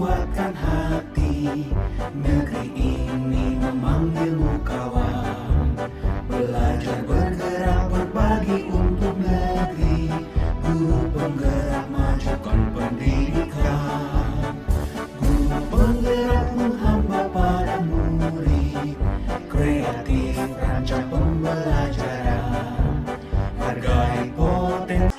kuatkan hati. Negeri ini memanggilmu kawan. Belajar bergerak berbagi untuk negeri. Guru penggerak majukan pendidikan. Guru penggerak menghamba pada murid. Kreatif rancang pembelajaran. Hargai potensi.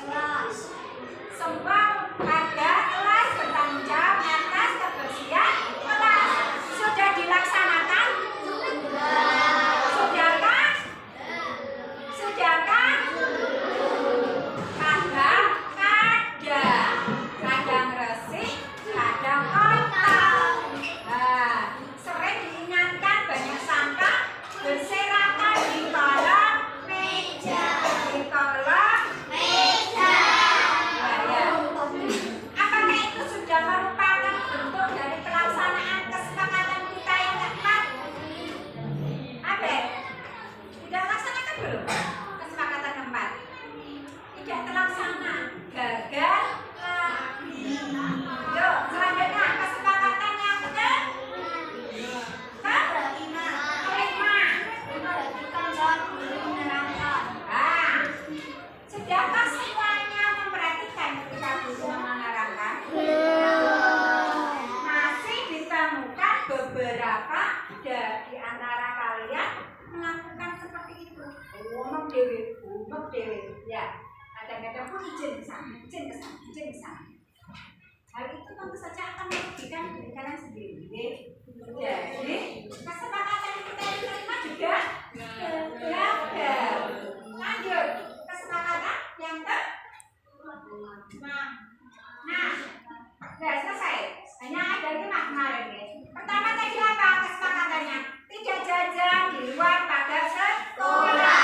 Beberapa di antara kalian melakukan seperti itu. Umek dewe, ya. Kadang-kadang pun izin ke sana. Hal itu tentu saja akan merugikan diri kalian sendiri. Jadi kesepakatan kita yang terima juga gagal. Lanjut, kesepakatan yang nah, sudah selesai. Hanya ada 5 kemarin ya. Pertama tadi apa kesepakatannya? Tidak jajan di luar pada sekolah.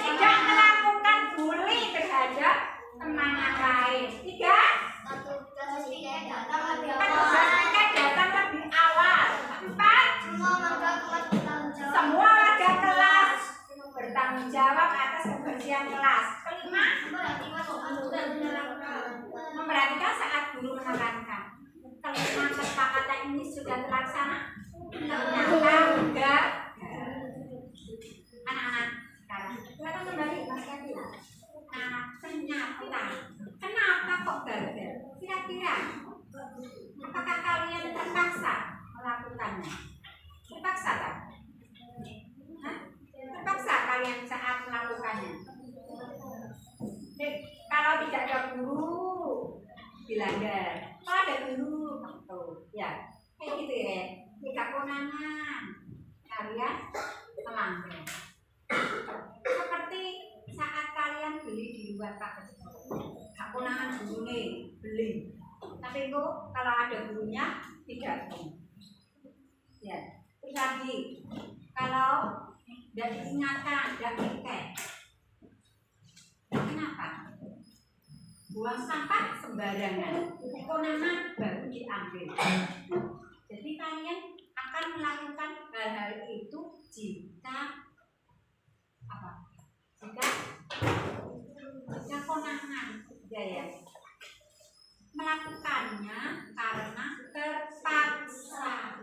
Tidak melakukan bully terhadap teman yang lain. 3. Petugas piket datang lebih awal. 4. Semua warga kelas bertanggung jawab atas kebersihan kelas. 5. Memperhatikan saat guru menekankan. Kelima kesepakatan ini sudah terlaksana? Ternyata enggak. Anak-anak sekarang silakan kembali Mas Katila. Kenapa kok gagal? Kira-kira apakah kalian terpaksa melakukannya? Terpaksa tak? Terpaksa kalian saat melakukannya? Kalau tidak ada guru dilanggar, kalau ada guru ya kayak gitu ya, tidak konangan kalian melanggar. Seperti saat kalian beli di luar paket sekolah, gak konangan guru nih beli, tapi kok kalau ada gurunya tidak ya. Terus lagi kalau tidak diingatkan, tidak tiket. Kenapa? Buang sampah sembarangan, konangan baru diambil. Jadi kalian akan melakukan hal-hal itu jika konangan, ya. Melakukannya karena terpaksa.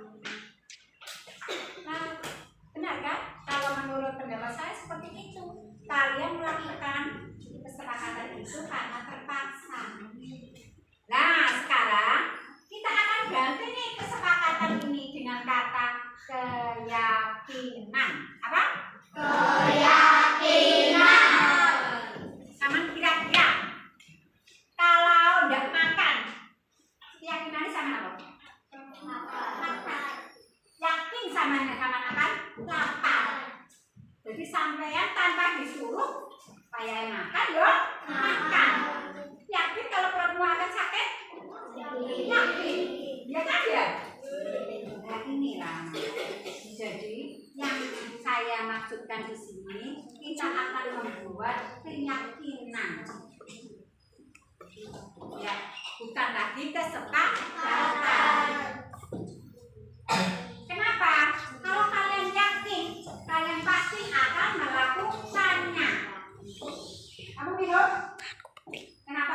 Nah, benar kan? Kalau menurut pendapat saya seperti itu. Kalian melakukan kesepakatan itu karena terpaksa. Nah, sekarang kita akan ganti nih kesepakatan ini dengan kata keyakinan. Apa? Keyakinan. Sama kira-kira kalau tidak makan, keyakinannya sama apa? Yakin sama makan? Lapar. Jadi sampean tanpa disuruh supaya makan loh, makan. Yakin kalau perutmu akan sakit? Yakin. Ya kan ya? Nah inilah. Jadi yang saya maksudkan di sini, kita akan membuat keyakinan. Ya, bukan lagi kesepakatan. Kenapa? Kalau kalian yakin, kalian pasti akan melakukannya. Kamu minum? Kenapa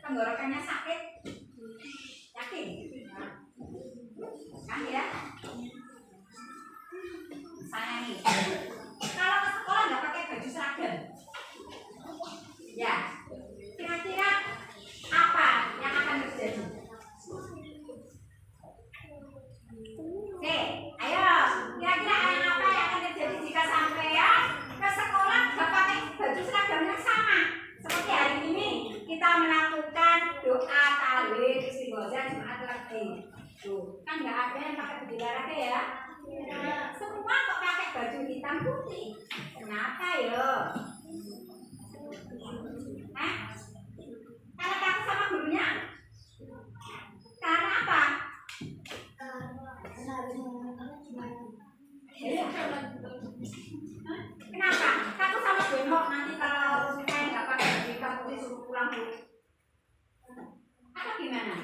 tenggorokannya sakit? Yakin? Kan ya? Saya nih, kalau ke sekolah nggak pakai baju seragam, ya, kira-kira apa yang akan terjadi? Oke, ayo, kira-kira apa yang akan terjadi jika sampean ke sekolah nggak pakai baju seragam yang sama? Seperti hari ini kita melakukan doa tahlil istighosah Jumat Legi. Tuh, kan nggak ada yang pakai baju olahraga ya? Semua kok pakai baju hitam putih. Kenapa yo? Karena takut sama gurunya? Karena apa? Kenapa? Takut sama bengkok nanti kalau saya nggak pakai baju hitam putih suruh pulang dulu. Atau gimana?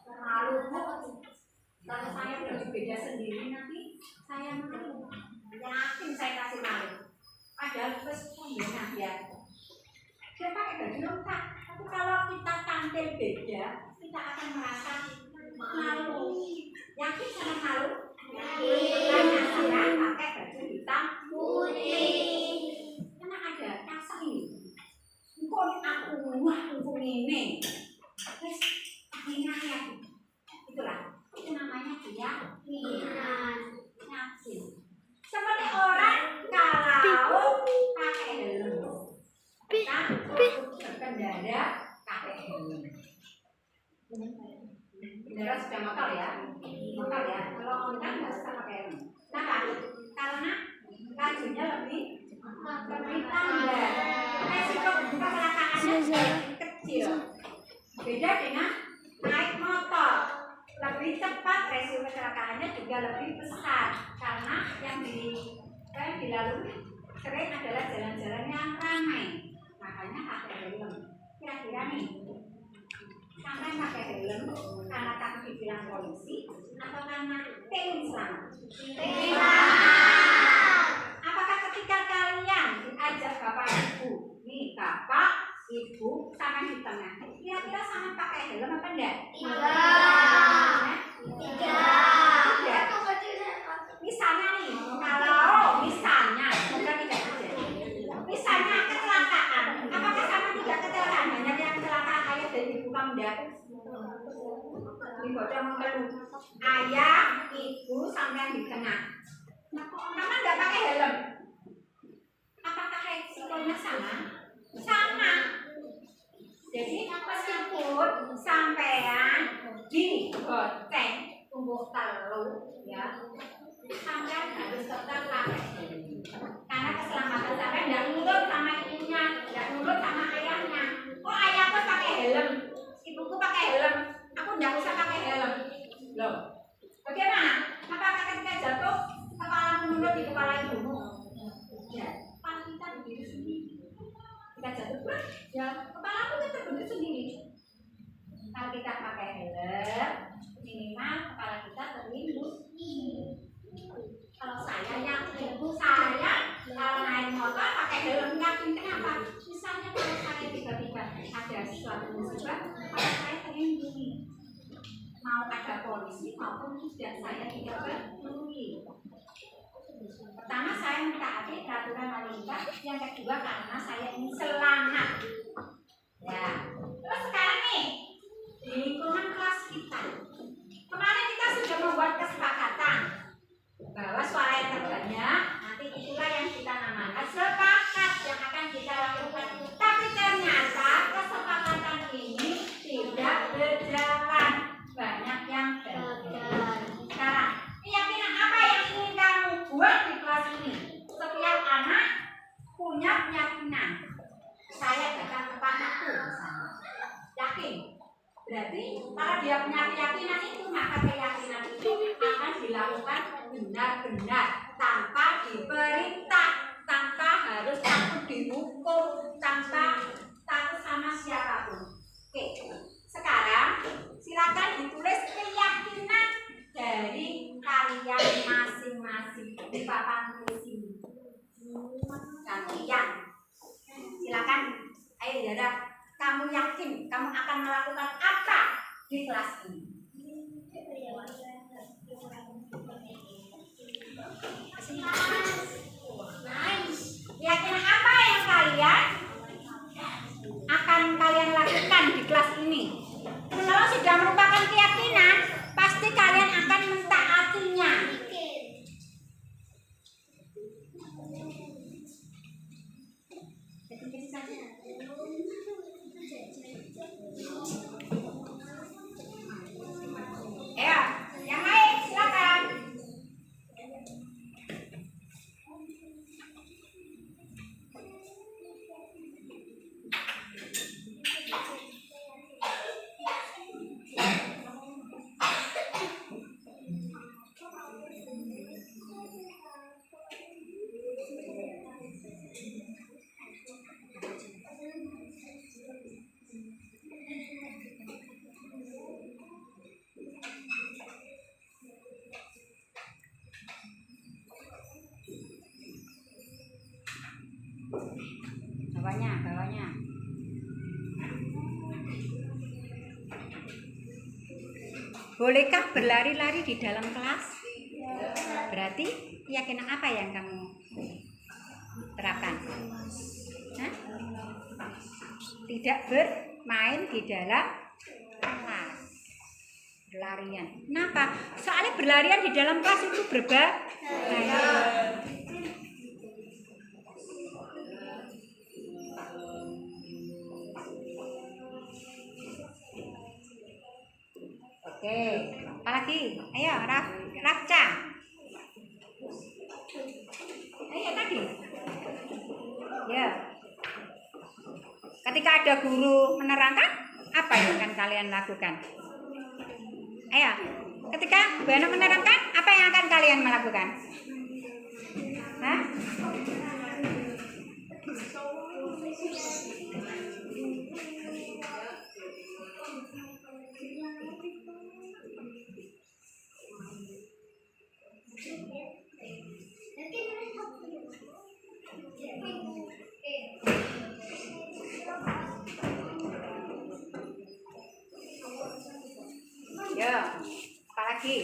Terlalu kalau saya baju beda sendiri nanti saya malu. Yakin saya kasih malu. Padahal terus pembina ya. Dia pakai baju lengkap. Tapi kalau kita tampil beda, kita akan merasa malu. Yakin sama malu? Karena saya pakai baju hitam putih. Karena ada rasa ini. Kok aku ini. Terus akhirnya ya. Itulah. Itu namanya keyakinan. Yakin. Seperti orang kalau pakai helm, kita berkendara pakai helm. Kendaraan sudah motor ya, Kalau ontan nggak usah pakai helm. Kenapa? Karena lajunya lebih lambat. Resiko kecelakaannya kecil. Beda dengan naik motor. Lebih cepat, resiko kecelakaannya juga lebih besar karena yang dilalui sering adalah jalan-jalan yang ramai, makanya pakai helm. Kira-kira nih, sampai pakai helm karena takut dibilang polisi atau karena pengen selamat? Apakah ketika kalian diajak bapak ibu, nih bapak ibu sama di tengah, kira-kira sama pakai helm apa enggak? Tidak. Misalnya nih, kalau misalnya bukan tidak terjadi. Misalnya kecelakaan, apakah sama tidak kecelakaan? Banyak yang kecelakaan ayah dan ibu kamu enggak? Ibu udah mengeluh. Ayah, ibu sampai yang di tengah. Mama enggak pakai helm. Apakah resikonya sama? Sama. Jadi meskipun sampean di goteng tumbuh telur ya, sampean harus tetap pakai helm. Karena keselamatan sampean tidak nurut sama ibunya, tidak nurut sama ayahnya. Oh ayahku pakai helm, ibuku pakai helm, aku tidak usah pakai helm. Loh, bagaimana? Apakah ketika jatuh kepala menurut di kepala ibumu? Ya, paling kita berdiri sendiri. Kita jatuh ya kepala aku terbentuk sendiri. Kalau kita pakai helm, minimal kepala kita terlindungi. Kalau saya kalau naik motor pakai helm, yakin kenapa? Misalnya kalau saya tiba-tiba ada suatu musibah, kepala saya terlindungi. Mau ada polisi maupun tidak, saya tidak peduli. Pertama saya mentaati peraturan lalu lintas, yang kedua karena saya ingin selamat. Ya. Terus sekarang nih di lingkungan kelas kita, kemarin kita sudah membuat kesepakatan bahwa suara yang terbanyak nanti itulah yang kita namakan sepakat yang akan kita lakukan. Tapi ternyata kesepakatan ini tidak berjalan, banyak yang gagal. Sekarang keyakinan apa yang ingin kamu buat di kelas ini? Setiap anak punya keyakinan. Saya datang tepat waktu, yakin. Berarti kalau dia punya keyakinan itu, maka keyakinan itu akan dilakukan benar-benar tanpa diperintah, tanpa harus takut dihukum, tanpa takut sama siapapun. Oke, sekarang silakan ditulis keyakinan dari kalian masing-masing di papan tulis ini. Kalian silakan, ayo ya. Tiara, kamu yakin kamu akan melakukan apa di kelas ini? Yakin apa yang kalian lakukan di kelas ini? Kalau sudah merupakan keyakinan, pasti kalian akan mentaatinya. Ayo, yang lain silakan. Bawahnya. Bolehkah berlari-lari di dalam kelas? Berarti keyakinan apa yang kamu terapkan? Hah? Tidak bermain di dalam kelas. Berlarian. Kenapa? Soalnya berlarian di dalam kelas itu berbahaya. Oke, apa lagi? Ayo, Rafca. Ayo tadi. Ya. Ketika ada guru menerangkan, apa yang akan kalian lakukan? Ayo, ketika Bu Ana menerangkan, apa yang akan kalian melakukan? Hah? Ya, apa lagi?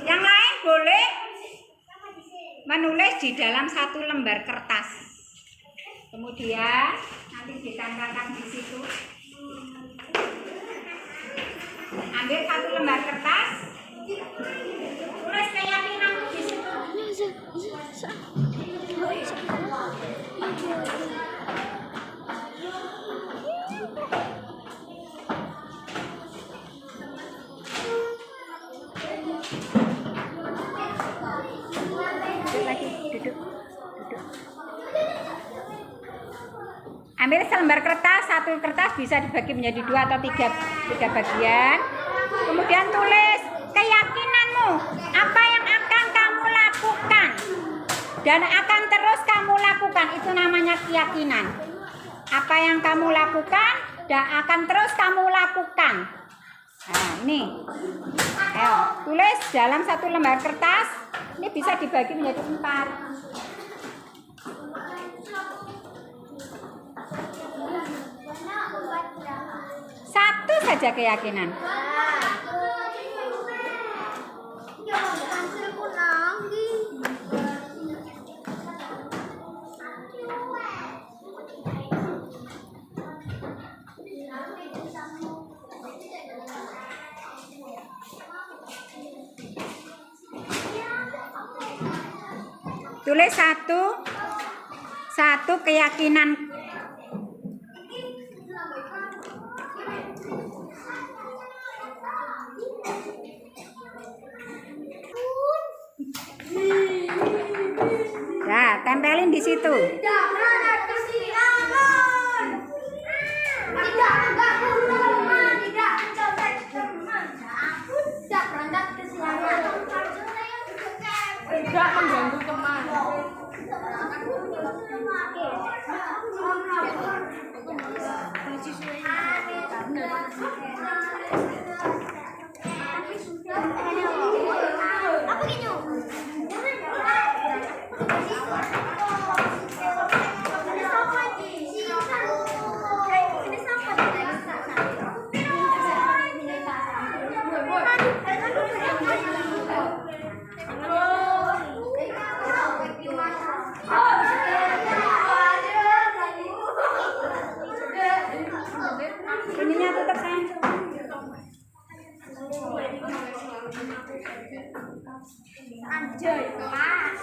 Yang lain boleh menulis di dalam satu lembar kertas. Kemudian nanti ditambahkan di situ. Ambil satu lembar kertas, tulis keyakinanmu di situ. Duduk. Ambil selembar kertas, satu kertas bisa dibagi menjadi 2 atau 3 bagian. Kemudian tulis keyakinanmu, apa yang akan kamu lakukan dan akan terus kamu lakukan, itu namanya keyakinan. Apa yang kamu lakukan dan akan terus kamu lakukan. Nah, ini. Ayo, tulis dalam satu lembar kertas. Ini bisa dibagi menjadi 4. Satu saja keyakinan. Tulis satu keyakinan. Nah, Tempelin di situ. Tidak mengganggu teman. Ininya tutup sayang. Anjay, kelas.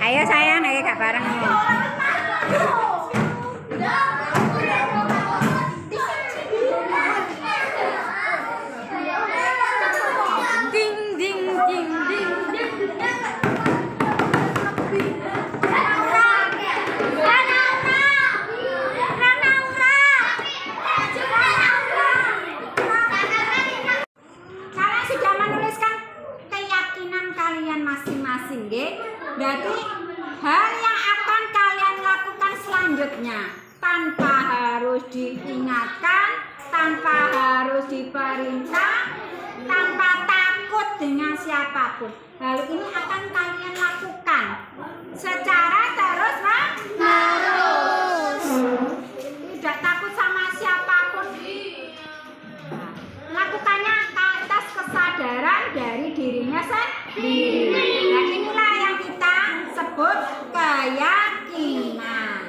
Ayo sayang, ayo kak bareng. Ding ding ding ding ding. Kalian sudah menuliskan keyakinan kalian masing-masing, nggih? Berarti hal yang akan kalian lakukan selanjutnya tanpa harus diingatkan, tanpa harus diperintah, tanpa takut dengan siapapun. Hal ini akan kalian lakukan secara terus menerus. Tidak takut sama siapapun. Lakukannya atas kesadaran dari dirinya sendiri. Nah, inilah yang kita sebut keyakinan.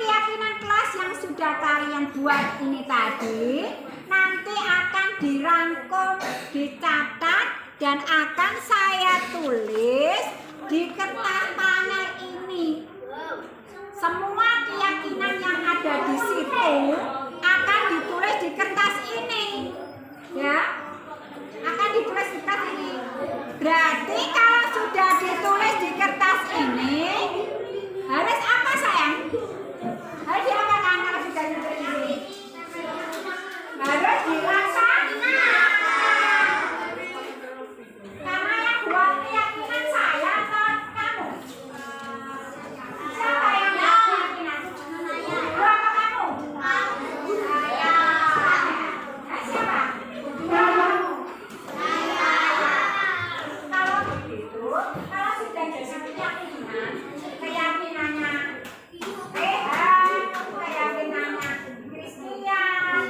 Keyakinan kelas yang sudah kalian buat ini tadi nanti akan dirangkum, dicatat, dan akan saya tulis di kertas panel ini. Semua keyakinan yang ada di situ akan ditulis di kertas ini, ya, akan ditulis di kertas ini. Berarti kalau sudah ditulis di kertas ini, harus apa sayang? Harus diapakan kalau sudah ditulis ini? Harus dilaksanakan. Karena yang buat keyakinan saya atau kamu? Siapa yang buat keyakinan? Dua apa kamu? Saya. Siapa? Kalau begitu, kalau sudah jadi keyakinan, keyakinannya keyakinannya Christian,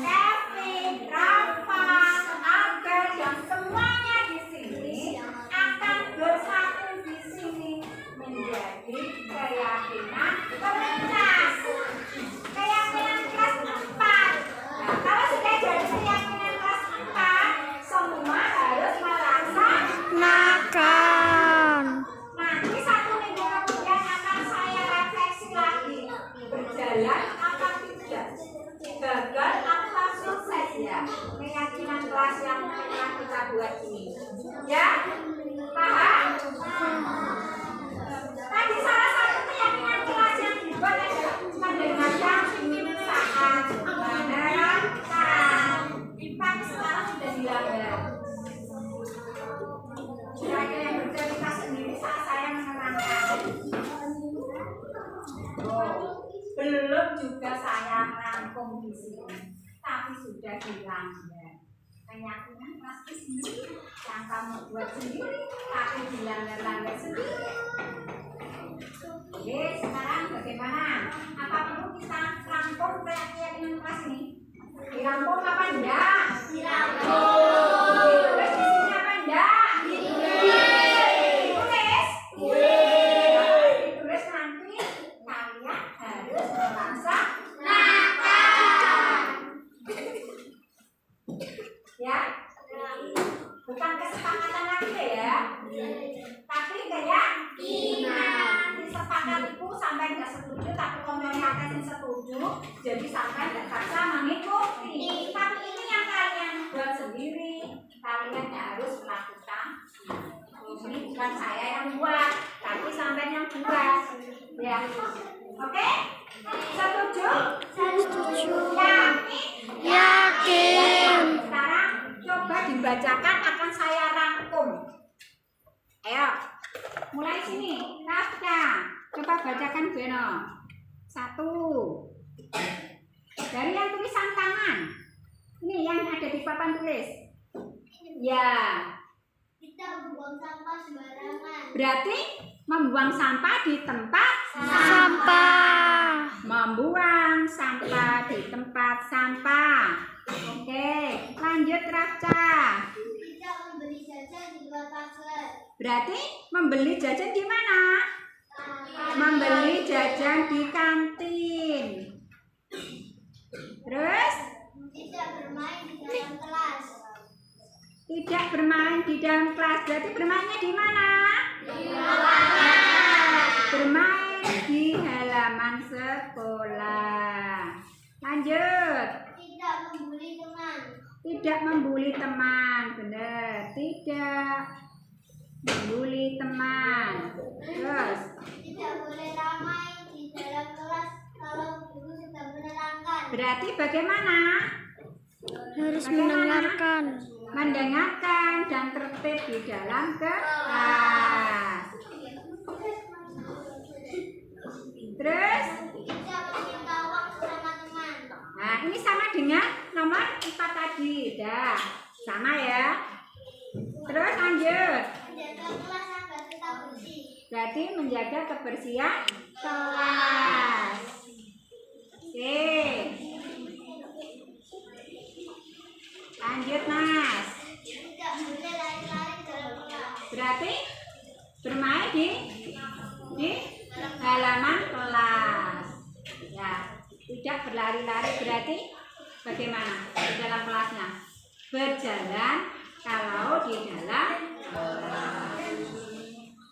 Kevin, Rafa, Abel, dan semuanya di sini akan bersatu di sini menjadi keyakinan kelas. Keyakinan kelas 4. Nah, kalau sudah jadi keyakinan kelas 4, semua harus melaksanakan. Nanti 1 minggu kemudian akan saya refleksi lagi. Berjalan apa tidak? Gagal apa sukses ya? Keyakinan kelas yang telah kita buat ini. Ya? Paham? Tadi salah satu keyakinan kelas yang dibuat adalah mendengarkan saat menerangkan. Tapi sekarang sudah dilanggar. Kira-kira yang bercerita sendiri saat saya menerangkan. Belum juga saya rangkum di sini, tapi sudah dilanggar. Keyakinan pasti sendiri yang kamu buat sendiri, tapi dilanggar sendiri. Oke, sekarang bagaimana? Apa perlu kita rangkum keyakinan kelas ini? Dirangkum apa enggak? Dirangkum. Terus di sini apa enggak? Ditulis. Ditulis nanti kalian harus melaksanakan. Ya, bukan kesepakatan lagi ya. Tapi keyakinan disepakatiku sampai nggak setuju, tapi kalau yang setuju, jadi sampai terpaksa mengikuti. Tapi ini yang kalian buat sendiri, kalian harus melakukan. Ini bukan saya yang buat, tapi sampai yang buat. Ya, oke? Setuju? Setuju. Yakin? Yakin. Sekarang coba dibacakan, akan saya rangkum. Ayo, mulai sini. Rafda, coba bacakan Beno. 1. Dari yang tulisan tangan. Ini yang ada di papan tulis. Ya. Tidak membuang sampah sembarangan. Berarti membuang sampah di tempat Sampah. membuang sampah di tempat sampah. Oke, lanjut Rafda. Tidak membeli jajan di luar pagar. Berarti membeli jajan di mana? Membeli jajan di kantin. Terus Tidak bermain di dalam kelas. tidak bermain di dalam kelas. Berarti bermainnya di mana? Bermain di halaman sekolah. Lanjut. Tidak membuli teman. Tidak membuli teman. Benar. Tidak membuli teman. Terus Tidak boleh ramai di dalam kelas kalau guru sedang menerangkan. berarti bagaimana? Harus mendengarkan. Mendengarkan dan tertib di dalam kelas. Terus Tidak meminta uang sama teman. nah, ini sama dengan nomor 4 tadi. Dah, sama ya. Terus lanjut. Menjaga kelas agar tetap bersih. Berarti menjaga kebersihan kelas. Oke. Lanjut, Mas. Tidak boleh lari-lari dalam kelas. Berarti bermain di halaman kelas. Ya, tidak berlari-lari berarti bagaimana di dalam kelasnya? Berjalan kalau di dalam kelas.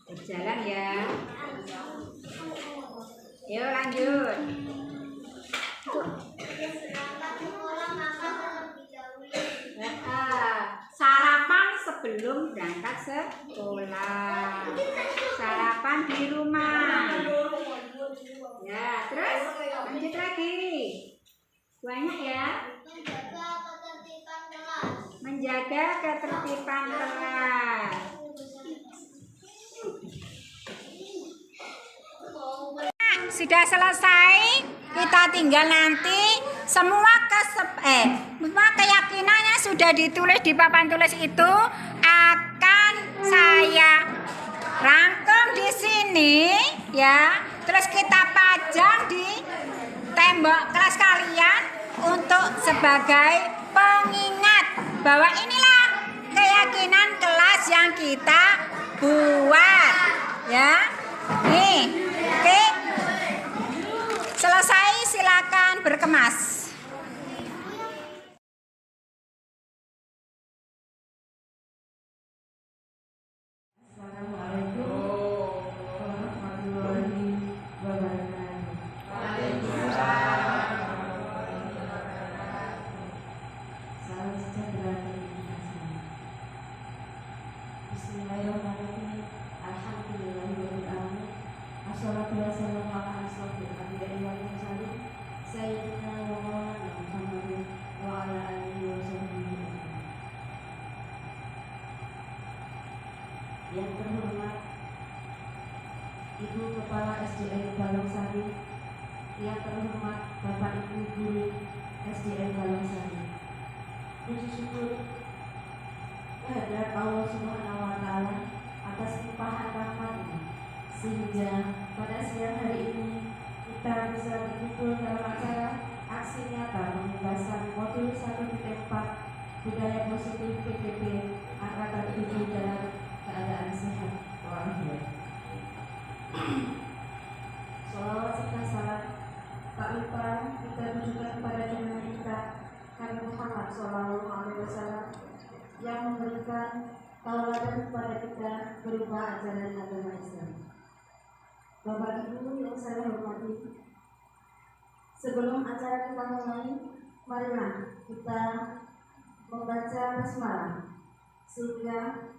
Berjalan ya. Yuk lanjut. Berangkat sekolah makan terlebih dahulu. Sarapan sebelum berangkat sekolah. Sarapan di rumah. Ya, terus lanjut lagi. Banyak ya. Menjaga ketertiban kelas. Menjaga ketertiban kelas. Sudah selesai, kita tinggal nanti semua keyakinannya sudah ditulis di papan tulis itu akan saya rangkum di sini ya. Terus kita pajang di tembok kelas kalian untuk sebagai pengingat bahwa inilah keyakinan kelas yang kita buat ya. Nih, oke. Selesai, silakan berkemas. Bismillahirrahmanirrahim. Alhamdulillahirabbil alamin. Wassalatu wassalamu ala asrofil anbiya'i wal mursalin sayyidina wa maulana Muhammadin wa ala alihi wa sahbihi ajmain. Yang terhormat Ibu Kepala SDN Balongsari, yang terhormat Bapak Ibu Guru SDN Balongsari, puji syukur kehadirat Allah Subhanahu wa Ta'ala atas limpahan rahmat-Nya, sehingga pada siang hari ini kita bisa berkumpul dalam acara aksi nyata pembebasan modul 1.4 budaya positif PPP angkatan 7 dalam keadaan sehat walafiat. Sholawat serta salam tak lupa kita tujukan kepada junjungan kita Nabi Muhammad SAW yang memberikan tauladan tauladan kepada kita berupa ajaran agama Islam. Bapak Ibu yang saya hormati, sebelum acara kita mulai, marilah kita membaca basmalah sehingga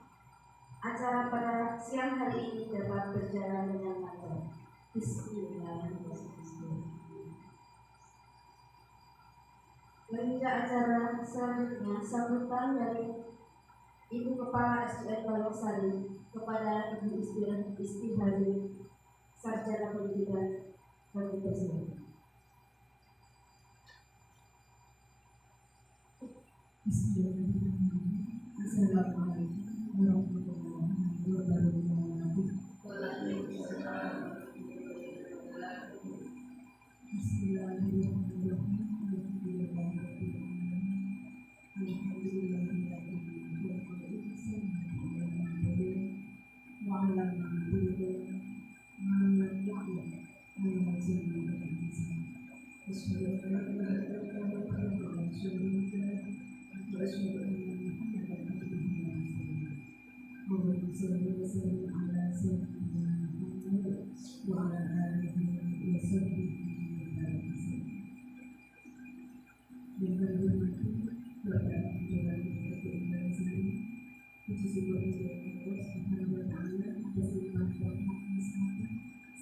acara pada siang hari ini dapat berjalan dengan lancar. Bismillahirrahmanirrahim. Menginjak acara selanjutnya, sambutan dari Ibu Kepala SDN Balongsari kepada Ibu Istihari Sarjana Pendidikan Wakil Presiden. Bismillahirrahmanirrahim. Assalamualaikum warahmatullahi wabarakatuh.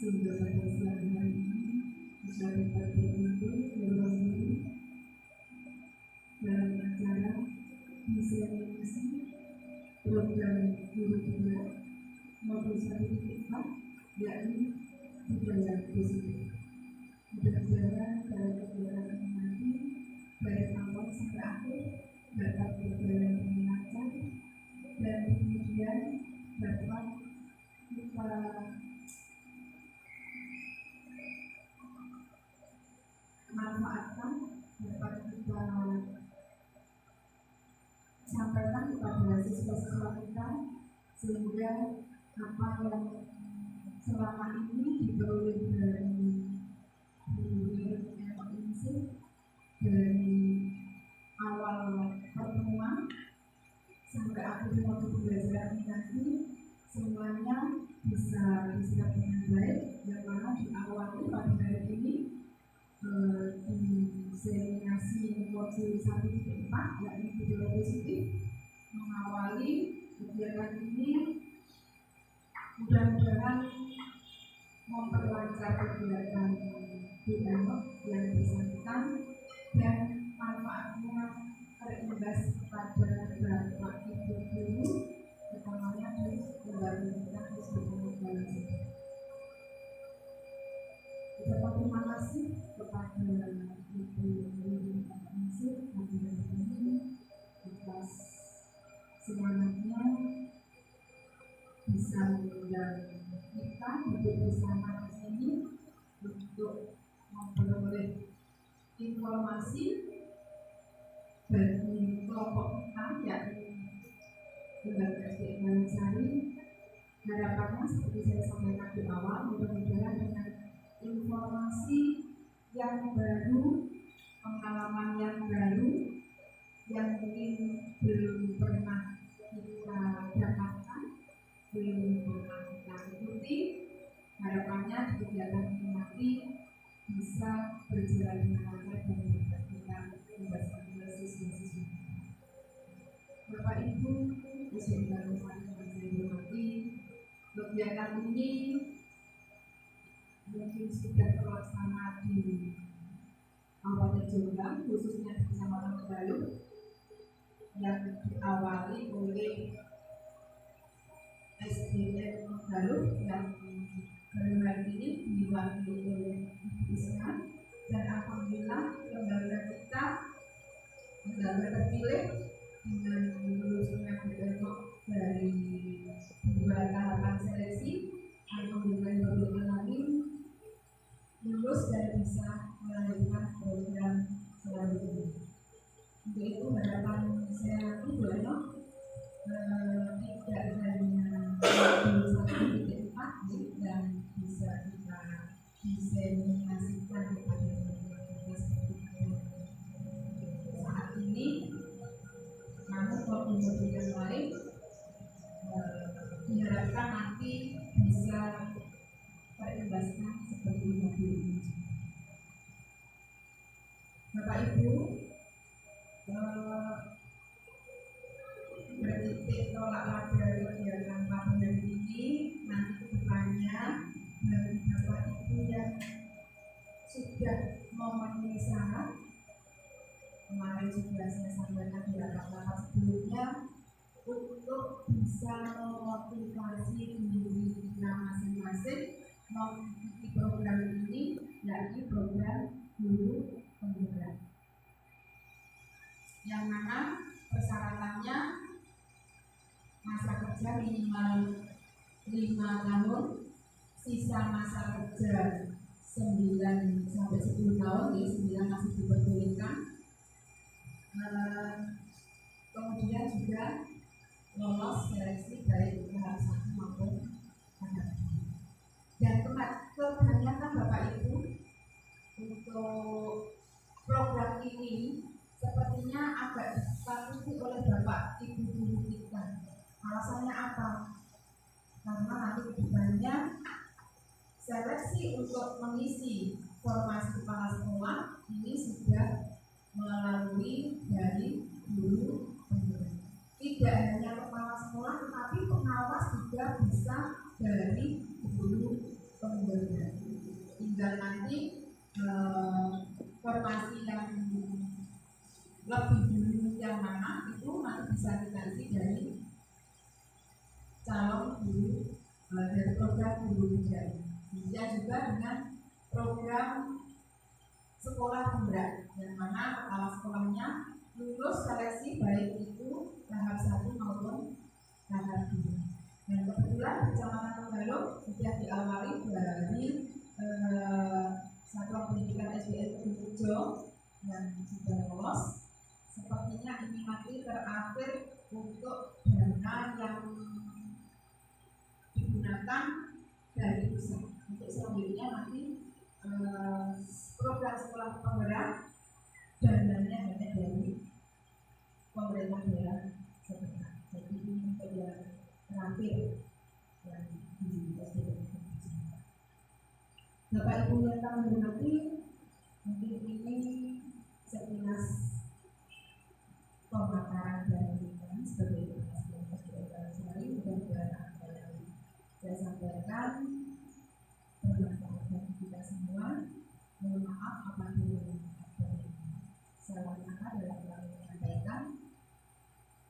Sehingga pada siang hari ini bisa dapat berkumpul dalam acara inisiasi program guru kedua maupun sertifikat, yakni budaya positif. Mudah-mudahan dalam kegiatan nanti dari awal sampai akhir dapat berjalan dengan lancar dan kemudian dapat kita manfaatkan, dapat kita sampaikan kepada siswa-siswa kita sehingga apa yang selama ini diperoleh dari dari awal pertemuan sampai akhir waktu pembelajaran nanti semuanya bisa diserap dengan baik, yang mana diawali pada hari ini diseminasi modul 1.4 yakni budaya positif. Mengawali kegiatan ini mudah-mudahan memperlancar kegiatan dialog yang bersangkutan dan manfaatnya terimbas kepada Bapak Ibu guru, utamanya dari lembaga kita sebagai Balongsari. Kita terima kasih kepada Ibu Guru Mesir ini atas semangatnya bisa mengundang kita untuk bersama di sini untuk memperoleh informasi bagi kelompok kita, yakni lembaga SDN Balongsari. Harapannya seperti saya sampaikan di awal, mudah-mudahan dengan informasi yang baru, pengalaman yang baru yang mungkin belum pernah kita dapatkan, belum pernah kita ikuti. Harapannya di kegiatan ini nanti bisa berjalan dengan lancar dan dapat kita membahas siswa-siswa. Bapak Ibu, SDN Balongsari yang saya hormati, kegiatan ini mungkin sudah terlaksana di awalnya Jombang, khususnya di Kecamatan Tegaluh, yang diawali oleh SDN Tegaluh yang hari ini diwakili oleh Ibu Isna, dan alhamdulillah lembaga kita lembaga terpilih dengan lulusnya berbentuk dari 2 tahapan seleksi. Alhamdulillah lulus dan bisa melanjutkan program selanjutnya. Untuk itu harapan saya nanti Bu Eno tidak hanya di 1.4 dan bisa kita diseminasikan kepada diharapkan nanti bisa terimbaskan seperti mobil ini. Bapak Ibu, bertitik tolak pada kegiatan pameran ini nanti kedepannya bagi Bapak Ibu yang sudah memenuhi syarat, kemarin sudah saya sampaikan di rapat-rapat sebelumnya, untuk bisa memotivasi diri kita masing-masing mengikuti program ini, yakni program guru penggerak, yang mana persyaratannya masa kerja minimal 5 tahun, sisa masa kerja 9 sampai 10 tahun, jadi 9 masih diperbolehkan. Kemudian juga lolos seleksi baik tahap 1 maupun tahap 2. Dan kebanyakan Bapak Ibu untuk program ini sepertinya agak ditakuti oleh Bapak Ibu guru kita. Alasannya apa? Karena nanti kedepannya seleksi untuk mengisi formasi kepala sekolah ini sudah melalui dari guru penggerak. Tidak hanya kepala sekolah, tetapi pengawas juga bisa dari guru penggerak. Tinggal nanti formasi yang lebih dulu yang mana itu nanti bisa kita isi dari calon guru dari program guru penggerak. Bisa juga dengan program sekolah penggerak, yang mana kepala sekolahnya lulus seleksi baik itu tahap 1 maupun tahap 2. Dan kebetulan Kecamatan Tegalog sudah diawali dari Satuan Pendidikan SDN Tegujo yang sudah lolos. Sepertinya ini nanti terakhir untuk dana yang digunakan dari pusat. Untuk selanjutnya nanti program sekolah penggerak dananya hanya dari pemerintah daerah setempat. Jadi ini untuk yang terakhir yang di SDN. Bapak Ibu yang kami hormati, mungkin ini sekilas pemaparan dari kami sebagai SDN Sari. Mudah-mudahan apa yang saya sampaikan bermanfaat bagi kita semua. Mohon maaf apabila ada salah kata dalam yang menyampaikan.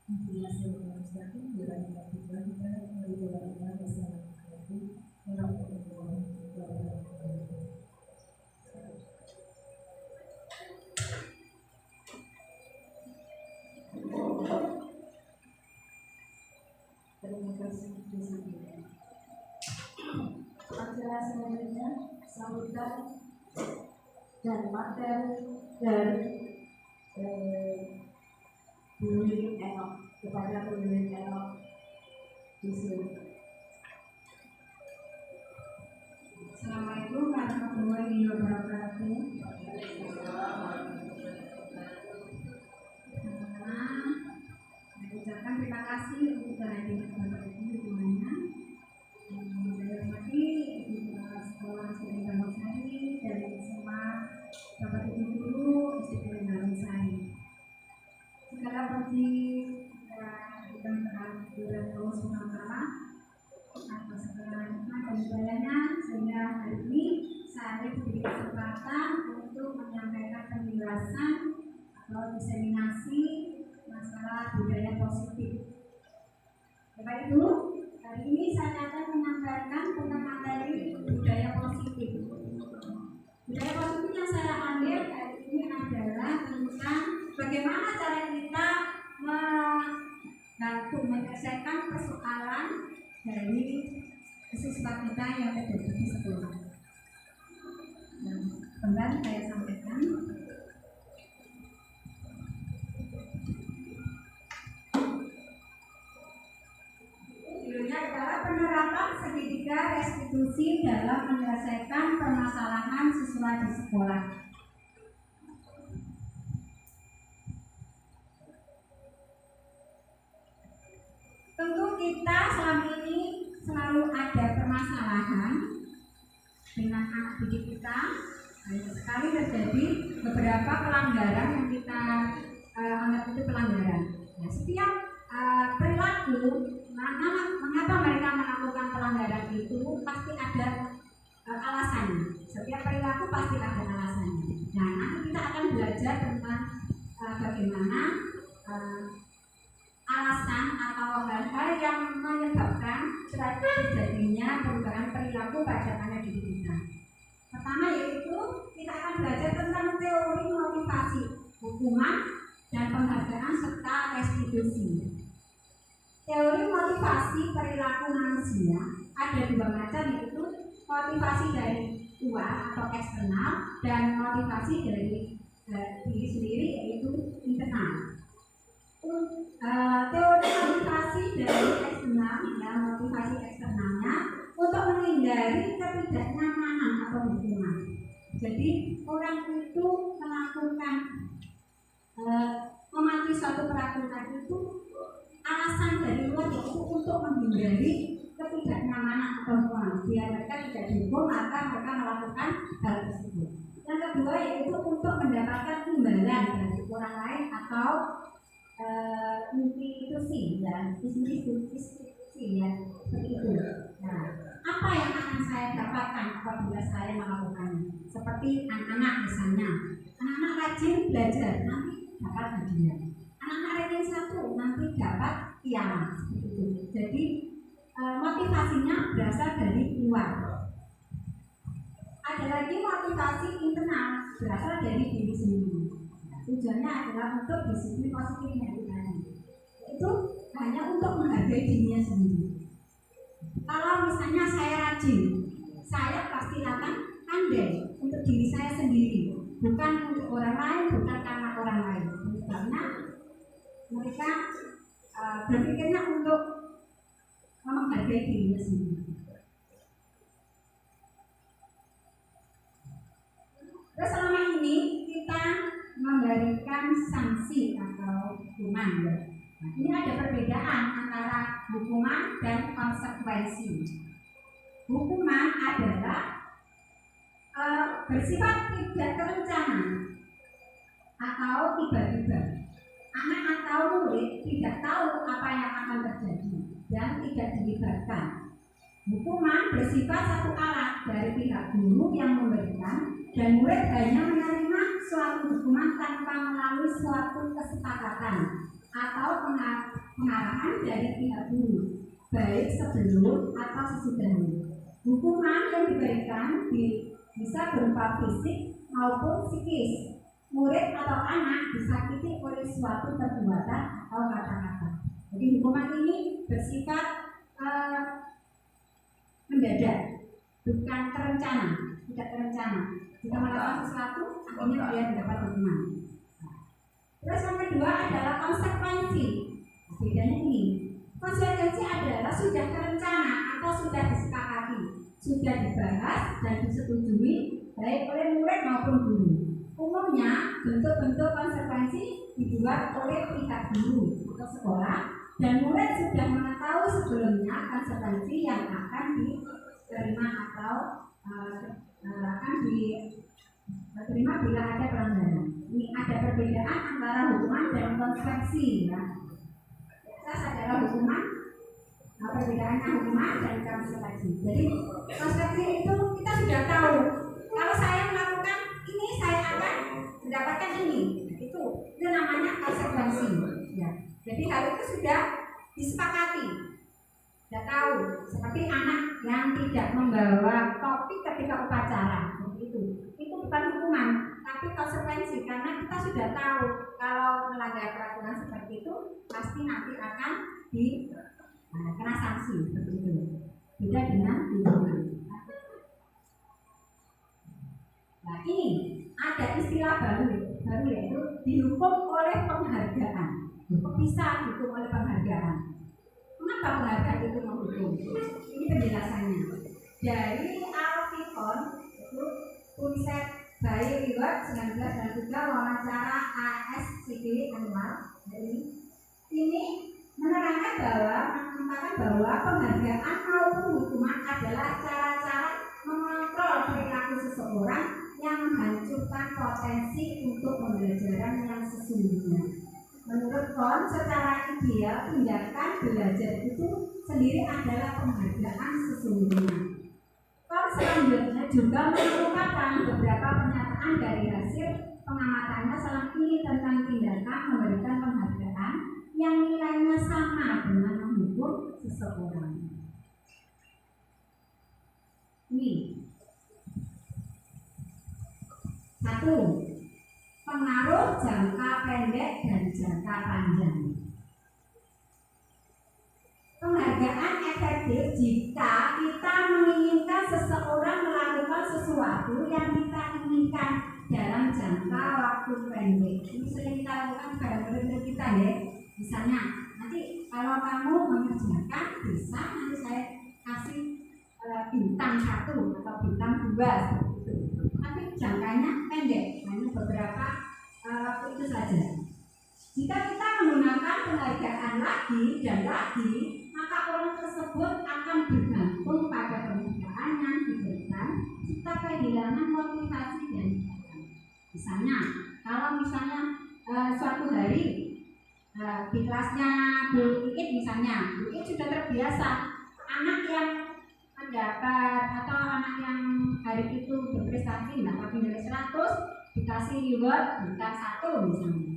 Intinya saya mengucapkan Assalamualaikum warahmatullahi wabarakatuh. Terima kasih acara selanjutnya sambutan dan materi dari Bu Lilin Enok kepada Bu Lilin Enok disuruh. Assalamualaikum warahmatullahi wabarakatuh. Ucapkan terima kasih untuk kehadiran Bapak Ibu semuanya. Saya hormati Ibu Kepala Sekolah SDN Galongsari dan semua Bapak Ibu guru SDN Galongsari. Segala puji dan kehadiran Allah SWT atas segala nikmat dan hidayahnya, sehingga hari ini saya diberi kesempatan untuk menyampaikan penjelasan atau diseminasi masalah budaya positif. Bapak Ibu, hari ini saya akan menyampaikan tentang materi budaya positif. Budaya positif yang saya ambil hari ini adalah tentang bagaimana cara kita membantu menyelesaikan persoalan dari siswa kita yang ada di sekolah. Nah, kembali saya sampaikan. Judulnya adalah penerapan segitiga restitusi dalam menyelesaikan permasalahan siswa di sekolah. Tentu kita selama ini banyak sekali terjadi beberapa pelanggaran yang kita anggap itu pelanggaran. Nah, setiap perilaku, mengapa mereka melakukan pelanggaran itu pasti ada alasannya. Setiap perilaku pasti ada alasannya. Nah, nanti kita akan belajar tentang bagaimana alasan atau hal-hal yang menyebabkan terjadinya perubahan perilaku pada anak didik kita. Pertama yaitu kita akan belajar tentang teori motivasi, hukuman, dan penghargaan serta restitusi. Teori motivasi perilaku manusia ada dua macam, yaitu motivasi dari luar atau eksternal dan motivasi dari diri sendiri yaitu internal. Teori motivasi dari eksternal, ya, motivasi eksternalnya untuk menghindari ketidaknyamanan atau hukuman. Jadi orang itu melakukan mematuhi suatu peraturan itu alasan dari luar yaitu untuk menghindari ketidaknyamanan atau hukuman. Biar mereka tidak dihukum maka mereka melakukan hal tersebut. Yang kedua yaitu untuk mendapatkan imbalan dari orang lain atau institusi, ya, institusi, ya, seperti itu. Nah, apa yang akan saya dapatkan apabila saya melakukannya? Seperti anak-anak misalnya, anak-anak rajin belajar nanti dapat hadiah. Anak-anak rajin satu nanti dapat piala, seperti itu. Jadi motivasinya berasal dari luar. Ada lagi motivasi internal berasal dari diri sendiri. Tujuannya adalah untuk disiplin positifnya tadi. Itu hanya untuk menghargai dirinya sendiri. Kalau misalnya saya rajin, saya pasti akan pandai untuk diri saya sendiri, bukan untuk orang lain, bukan karena orang lain. Karena mereka berpikirnya untuk menghargai dirinya sendiri. Terus selama ini kita memberikan sanksi atau hukuman. Nah, ini ada perbedaan antara hukuman dan konsekuensi. Hukuman adalah bersifat tidak terencana atau tiba-tiba. Anak atau murid tidak tahu apa yang akan terjadi dan tidak dilibatkan. Hukuman bersifat satu alat dari pihak guru yang memberikan dan murid hanya menerima suatu hukuman tanpa melalui suatu kesepakatan atau pengarahan dari pihak guru, baik sebelum atau sesudahnya. Hukuman yang diberikan bisa berupa fisik maupun psikis. Murid atau anak disakiti oleh suatu perbuatan atau kata-kata. Jadi hukuman ini bersifat mendadak, bukan terencana, tidak terencana. Jika melakukan sesuatu, akhirnya dia mendapat hukuman. Terus yang kedua adalah konsekuensi. Bedanya ini, konsekuensi adalah sudah terencana atau sudah disepakati, sudah dibahas dan disetujui baik oleh murid maupun guru. Umumnya bentuk-bentuk konsekuensi dibuat oleh pihak guru atau sekolah dan murid sudah mengetahui sebelumnya konsekuensi yang akan diterima atau akan diterima bila ada pelanggaran. Ini ada perbedaan antara hukuman dan konsekuensi, ya. Jelas adalah hukuman, perbedaannya hukuman dan konsekuensi. Jadi konsekuensi itu kita sudah tahu. Kalau saya melakukan ini, saya akan mendapatkan ini. Itu namanya konsekuensi. Ya. Jadi hal itu sudah disepakati. Sudah tahu. Seperti anak yang tidak membawa topi ketika upacara. Itu bukan hukuman, tapi konsekuensi. Karena kita sudah tahu kalau melanggar peraturan seperti itu pasti nanti akan kena sanksi seperti itu. Beda dengan hukuman. Nah ini ada istilah baru yaitu dihukum oleh penghargaan. Kok bisa dihukum oleh penghargaan? Kenapa penghargaan itu menghukum? Ini penjelasannya. Dari Alfikon itu tulisan Bayi Reward 1993 wawancara ASCD Anwar. Ini menerangkan mengatakan bahwa penghargaan maupun hukuman adalah cara-cara mengontrol perilaku seseorang yang menghancurkan potensi untuk pembelajaran yang sesungguhnya. Menurut Kohn, secara ideal tindakan belajar itu sendiri adalah penghargaan sesungguhnya. Kohn selanjutnya juga mengungkapkan beberapa pernyataan dari hasil pengamatannya selama ini tentang tindakan memberikan penghargaan yang nilainya sama dengan menghukum seseorang. Ini 1. Pengaruh jangka pendek dan jangka panjang. Penghargaan efektif jika kita menginginkan seseorang melakukan sesuatu yang kita inginkan dalam jangka waktu pendek. Ini sering kita lakukan pada murid-murid kita ya. Misalnya, nanti kalau kamu mengerjakan bisa nanti saya kasih bintang 1 atau bintang 2 seperti itu. Tapi jangkanya pendek, hanya beberapa waktu itu saja. Jika kita menggunakan penghargaan lagi dan lagi, maka orang tersebut akan bergantung pada penghargaan yang diberikan serta kehilangan motivasi dan niatan. Misalnya, kalau suatu hari di kelasnya Bu Iit misalnya, Bu Iit sudah terbiasa anak yang mendapat atau anak yang hari itu berprestasi mendapat nilai 100 dikasih reward bintang 1 misalnya.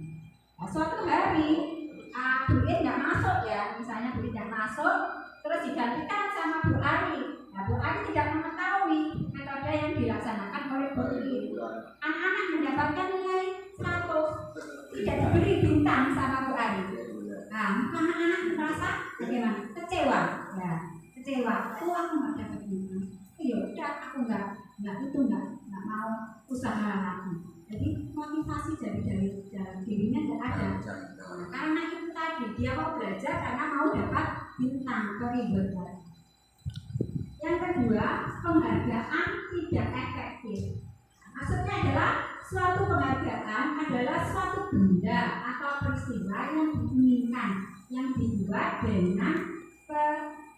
Nah, suatu hari Bu Iit nggak masuk ya, misalnya Bu Iit nggak masuk, terus digantikan sama Bu Ari. Nah, Bu Ari tidak mengetahui metode yang dilaksanakan oleh Bu Iit. Anak-anak mendapatkan nilai 100, tidak diberi bintang sama Bu Ari. Nah, anak-anak merasa bagaimana? Kecewa, ya, kecewa. Oh, aku nggak dapat bintang. Ya udah, aku nggak mau usaha lagi. Jadi motivasi dari dirinya tidak ada. Nah, karena itu tadi dia mau belajar karena mau dapat bintang atau reward. Yang kedua, penghargaan tidak efektif. Maksudnya adalah suatu penghargaan adalah suatu benda atau peristiwa yang diinginkan, yang dibuat dengan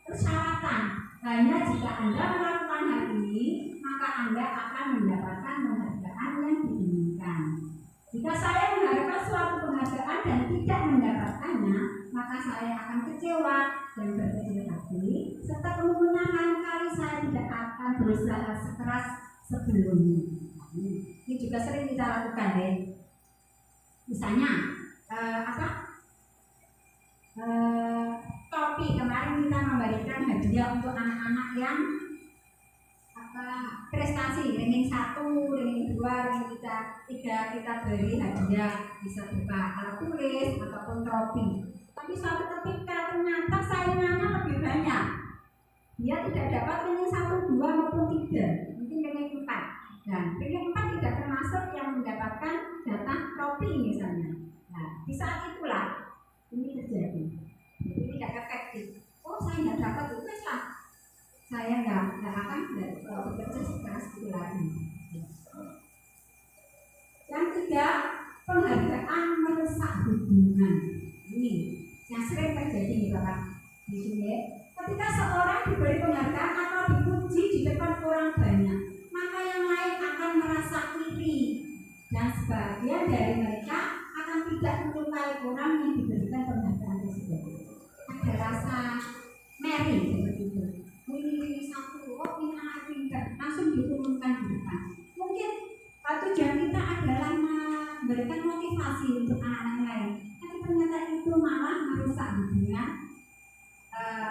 persyaratan. Hanya jika Anda melakukan hal ini, maka Anda akan mendapatkan penghargaan yang diinginkan. Jika saya mengharapkan suatu penghargaan dan tidak mendapatkannya, maka saya akan kecewa dan berkecil hati, serta kemungkinan lain kali saya tidak akan berusaha sekeras sebelumnya. Ini juga sering kita lakukan ya. Misalnya topi kemarin kita memberikan hadiah untuk anak-anak yang prestasi ranking 1, ranking 2, ranking 3 kita beri hadiah bisa berupa alat tulis ataupun trofi. Tapi suatu ketika ternyata saingannya lebih banyak, dia tidak dapat ranking 1, 2 maupun 3, mungkin ranking 4. Dan ranking 4 tidak termasuk yang mendapatkan jatah trofi misalnya. Nah, di saat itulah ini terjadi. Jadi tidak efektif. Oh, saya nggak dapat itu lah. Saya nggak akan bekerja sekeras itu lagi. Yang ketiga, penghargaan merusak hubungan. Ini yang sering terjadi nih Bapak di sini. Ketika seorang diberi penghargaan atau dipuji di depan orang banyak, maka yang lain akan merasa iri dan sebagian dari mereka akan tidak menyukai orang yang diberikan penghargaan tersebut. Ada rasa meri seperti itu. Ini satu, oh ini anak pintar, langsung diumumkan di depan. Mungkin tujuan kita adalah memberikan motivasi untuk anak-anak lain, tapi ternyata itu malah merusak hubungan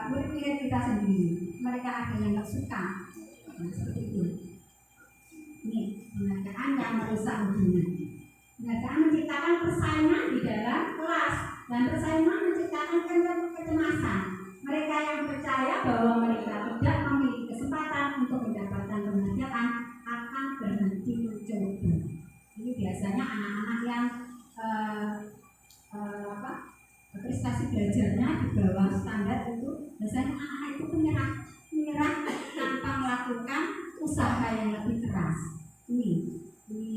murid-murid kita sendiri. Mereka ada yang nggak suka, seperti itu. Ini penghargaan yang merusak hubungan. Penghargaan menciptakan persaingan di dalam kelas dan persaingan menciptakan kecemasan. Mereka yang percaya bahwa mereka tidak memiliki kesempatan untuk mendapatkan penghargaan akan berhenti mencoba. Ini biasanya anak-anak yang prestasi belajarnya di bawah standar itu biasanya anak-anak itu menyerah tanpa melakukan usaha yang lebih keras. Ini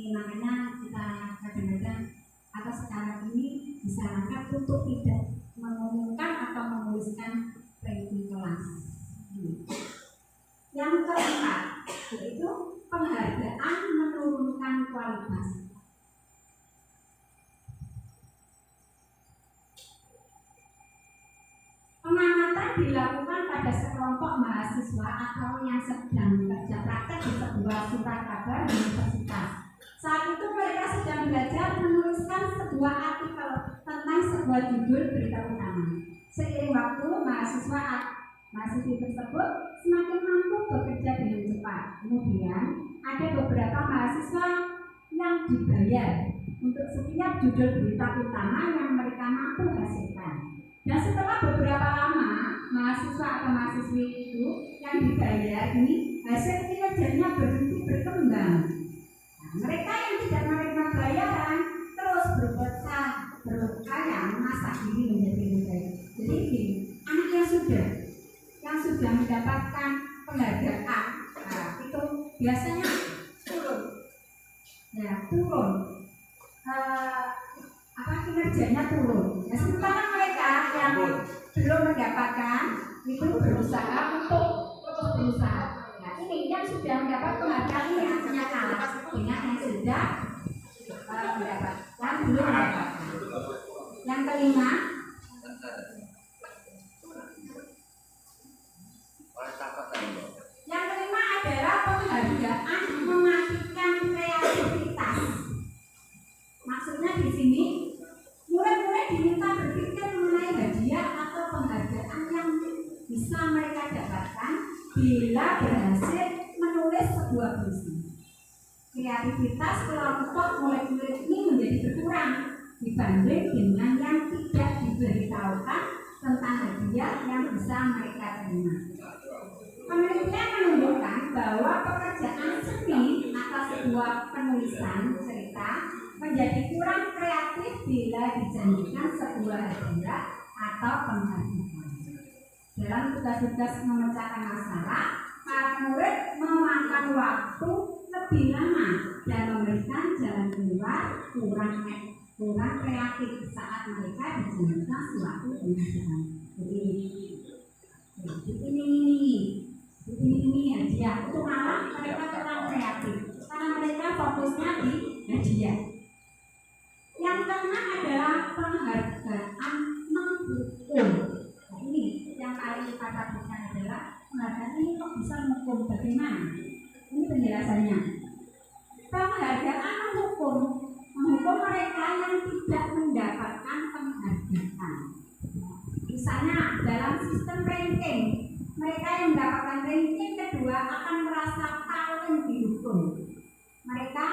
makanya kita kadang-kadang atau sekarang ini disarankan untuk tidak mengumumkan atau menuliskan ranking kelas. Yang keempat yaitu penghargaan menurunkan Mas. Pengamatan dilakukan pada sekelompok mahasiswa atau yang sedang bekerja praktek di sebuah surat kabar universitas. Saat itu mereka sedang belajar menuliskan sebuah artikel tentang sebuah judul berita utama. Seiring waktu, mahasiswi tersebut semakin mampu bekerja dengan cepat. Kemudian, ada beberapa mahasiswa yang dibayar untuk setiap judul berita utama yang mereka mampu hasilkan. Dan setelah beberapa lama, mahasiswa atau mahasiswi itu yang dibayar ini hasil kinerjanya berhenti berkembang. Nah, mereka yang tidak menerima bayaran terus berupaya mengasah diri menjadi lebih baik. Jadi ini anak yang sudah mendapatkan penghargaan, nah, itu biasanya turun, kinerjanya turun. Nah, sementara mereka yang belum mendapatkan itu berusaha untuk terus berusaha. Nah, ini yang sudah mendapat penghargaan ini artinya kalah dengan yang sudah mendapat, yang belum mendapatkan. Yang kelima, adalah penghargaan mematikan kreativitas. Maksudnya di sini murid-murid diminta berpikir mengenai hadiah atau penghargaan yang bisa mereka dapatkan bila berhasil menulis sebuah puisi. Kreativitas kelompok murid-murid ini menjadi berkurang dibanding dengan yang tidak diberitahukan tentang hadiah yang bisa mereka terima. Penelitian menunjukkan bahwa pekerjaan seni atau sebuah penulisan cerita menjadi kurang kreatif bila dijanjikan sebuah hadiah atau penghargaan. Dalam tugas-tugas memecahkan masalah, para murid memakan waktu lebih lama dan memberikan jalan keluar kurang kreatif saat mereka dijanjikan suatu penghargaan. Ini hadiah itu malah mereka kurang kreatif karena mereka fokusnya di hadiah. Yang keenam adalah penghargaan menghukum. Nah, ini yang paling kita takutkan adalah penghargaan ini kok bisa menghukum, bagaimana? Ini penjelasannya. Penghargaan menghukum mereka yang tidak mendapatkan penghargaan. Misalnya dalam sistem ranking, mereka yang mendapatkan ranking kedua akan merasa paling dihukum. Mereka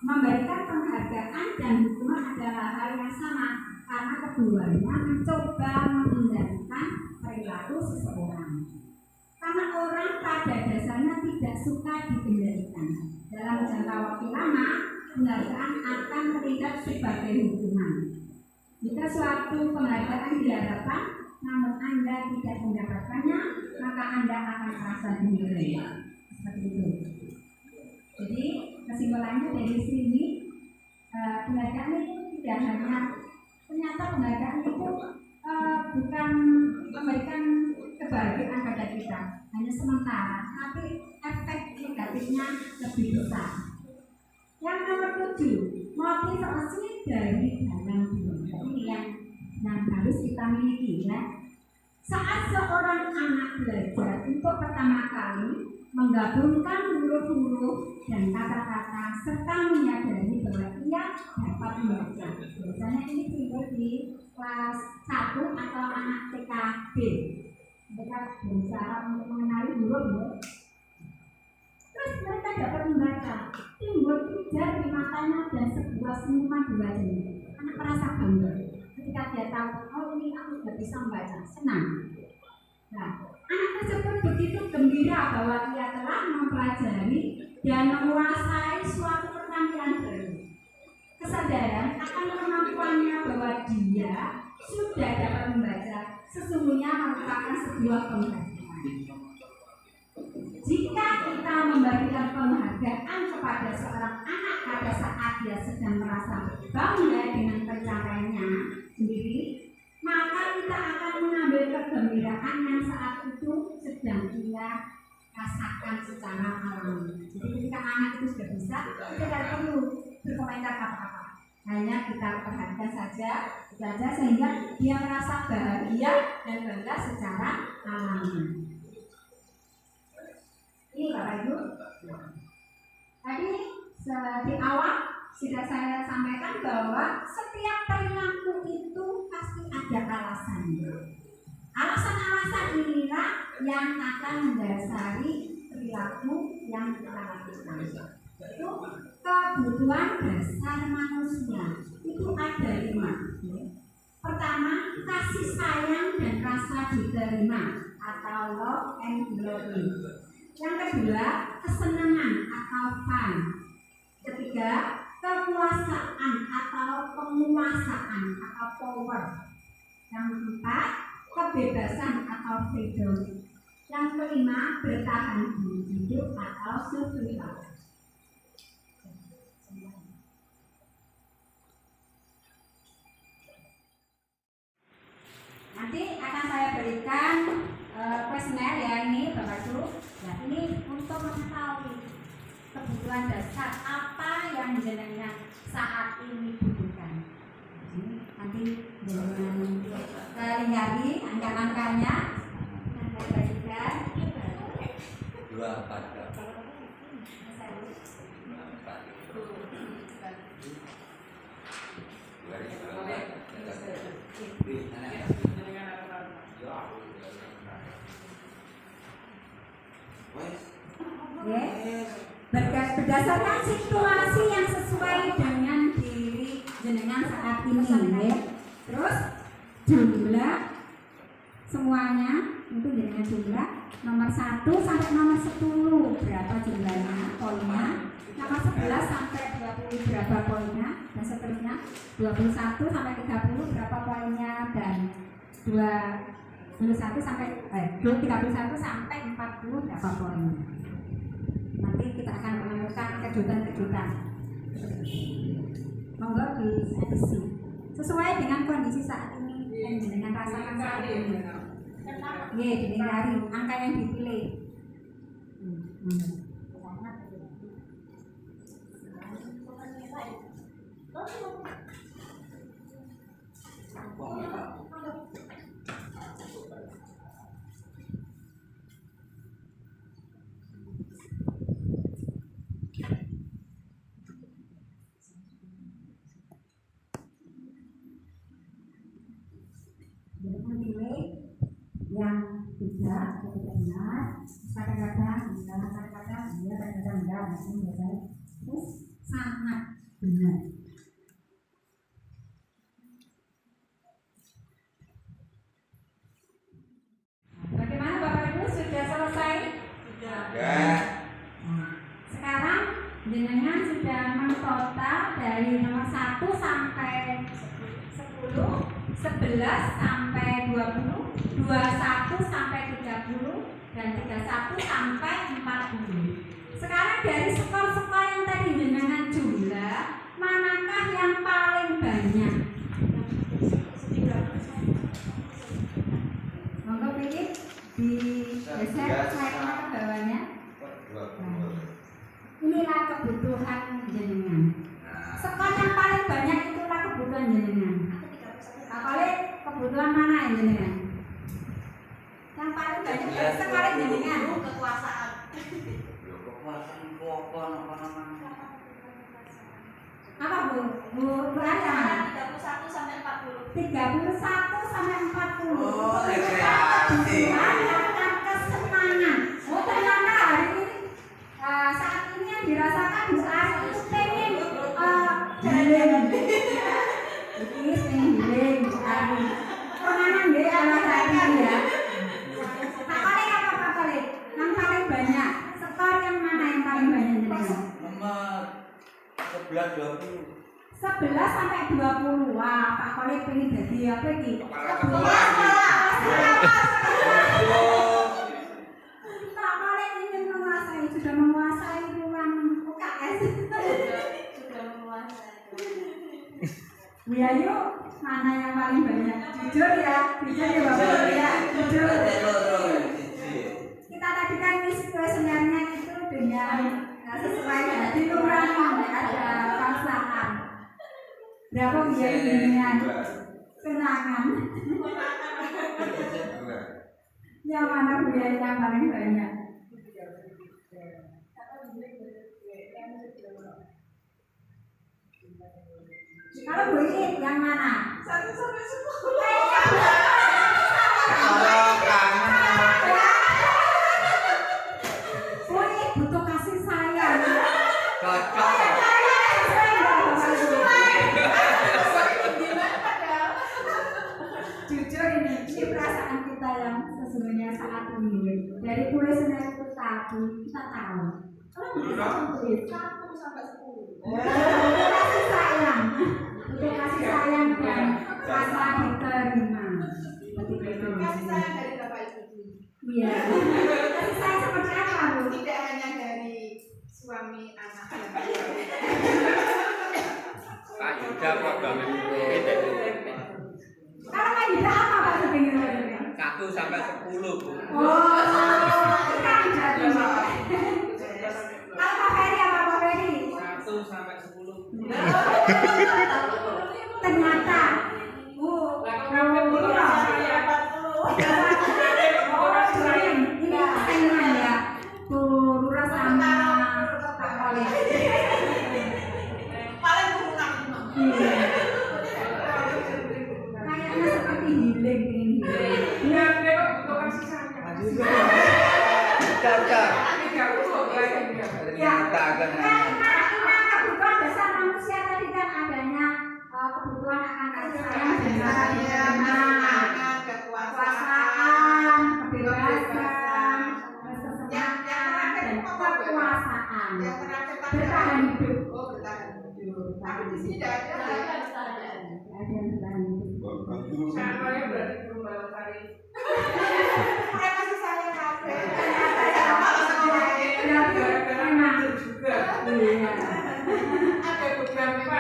memberikan penghargaan dan hukuman adalah hal yang sama karena keduanya mencoba mengendalikan perilaku seseorang. Karena orang pada dasarnya tidak suka dikendalikan. Dalam jangka waktu lama, penghargaan akan terlihat sebagai hukuman. Jika suatu penghargaan diharapkan, namun Anda tidak mendapatkannya, maka Anda akan merasa dinilai. Seperti itu. Jadi kesimpulannya dari sini, penghargaan itu tidak hanya, ternyata penghargaan itu bukan memberikan kebahagiaan pada kita, hanya sementara, tapi efek negatifnya lebih besar. Yang nomor 7, motivasi dari dalam diri. Ini yang harus kita miliki, ya. Saat seorang anak belajar untuk pertama kali menggabungkan huruf-huruf dan kata-kata serta menyadari bahwa ia dapat membaca. Biasanya ini timbul di kelas 1 atau anak TKB. Mereka berusaha untuk mengenali huruf. Terus mereka dapat membaca. Timbul pijar di matanya dan sebuah senyuman di wajahnya. Anak merasa bangga ketika dia tahu, oh ini aku sudah bisa membaca, senang. Nah, anak tersebut begitu gembira bahwa ia telah mempelajari dan menguasai suatu keterampilan baru. Kesadaran akan kemampuannya bahwa dia sudah dapat membaca sesungguhnya merupakan sebuah penghargaan. Jika kita memberikan penghargaan kepada seorang anak pada saat dia sedang merasa bangga dengan pencapaiannya sendiri, maka kita akan mengambil kegembiraan yang saat itu sedang ia rasakan secara alami. Jadi ketika anak itu sudah bisa, tidak perlu berkomentar apa-apa. Hanya kita perhatikan saja, itu aja sehingga dia merasa bahagia dan bangga secara alami. Ini Bapak Ibu. Tadi di awal sudah saya sampaikan bahwa setiap perilaku itu pasti ada alasannya. Alasan-alasan inilah yang akan mendasari perilaku yang kita lakukan. Itu kebutuhan dasar manusia itu ada 5. Pertama, kasih sayang dan rasa diterima atau love and belonging. Yang kedua, kesenangan atau fun. Ketiga, kekuasaan atau penguasaan atau power. Yang keempat, kebebasan atau freedom. Yang kelima, bertahan hidup atau survival. Nanti akan saya berikan kuesioner ya ini Bapak Ibu. Nah ini untuk mengetahui kebutuhan dasar apa yang jenengan saat ini butuhkan. Nanti dengan hari angka-angkanya akan saya berikan. 24. Berdasarkan situasi yang sesuai dengan diri jenengan saat ini, ya. Terus jumlah semuanya itu jenengan jumlah nomor 1 sampai nomor 10 berapa jumlahnya, poinnya, nomor 11 sampai 20 berapa poinnya, dan seterusnya 21 sampai 30 berapa poinnya, dan 31 sampai 40 berapa poinnya. Nanti kita akan menemukan kejutan-kejutan. Monggo diisi sesuai dengan kondisi saat ini yang dengan rasakan saat ini. Dihindari angka yang dipilih. Yang tidak benar, kadang-kadang iya, kadang-kadang enggak, terus sangat benar. Bagaimana Bapak Ibu, sudah selesai? Sudah. Sekarang jenengan sudah mentotal dari nomor 1 sampai 10, 11 sampai 20, 21 sampai 30, dan 31 sampai 40. Sekarang dari skor-skor yang tadi jenengan jumlah, manakah yang paling banyak? Monggo pilih digeser slide-nya ke bawahnya. Inilah kebutuhan jenengan. Skor yang paling banyak itulah kebutuhan jenengan. Apalagi kebutuhan mana yang jenengan? Yang paling banyak sekali jenengan kekuasaan. Kekuasaan apa namanya? Apa Bu? Bu Raya? 31 sampai 40. 31 sampai 40. Oh, rekreasi. Dan kesenangan. Oh ternyata hari ini saat ini yang dirasakan Bu Ari itu pengen jalan. Ini pengen healing Bu Ari. Penganan deh alasannya ya. Yang paling banyak skor yang mana yang paling banyak jenengan? Nomor 11 20. 11 sampai 20. Wah, Pak Kolik pengen jadi apa iki? Pak Kolik ingin menguasai, sudah menguasai ruang UKS. Sudah menguasai. Ya yuk, mana yang paling banyak? Jujur ya Bapak ya, jujur. Kita tadi kan ngisi kuesionernya itu dengan sesuai dikurangi ada pasangan. Berapa biayanya? Kenangan. Yang mana biaya yang paling banyak? Kalau boleh yang mana? 1 sampai 10. Kalau kangen Boleh butuh kasih sayang. cocok. Jujur ini perasaan kita yang sesungguhnya saat ini. Dari tulisannya itu tadi kita tahu. Satu sampai 10. Kasih sayang, butuh kasih sayang dan rasa diterima. Seperti itu. Kasih sayang dari Bapak Ibu. Iya. Kasih sayang seperti apa, Bu? Tidak hanya dari suami anak yang lain. Pak Yuda programnya beda. Kalau Kak Yuda apa Pak Yuda? 1 sampai 10, Bu. Oh, kan jadi. Kalau Pak Ferry apa Pak Ferry? 1 sampai 10. Ternyata, Bu, ini saingan ya. Tuh, Lurah sama Pak Kole. Paling kurang 5. Iya. Kayaknya seperti healing ini. Cocok. Ya, Kita akan karena kebutuhan dasar manusia tadi kan adanya kebutuhan akan kasih sayang dan rasa diterima, kekuasaan, kebebasan, keselamatan, dan kekuasaan. Bertahan hidup. Tapi di sini tidak ada. Ada yang bertahan hidup. Caranya berarti belum bawa kali. Mereka kasih sayang kafe. Memang Juga. iya. Ada beberapa.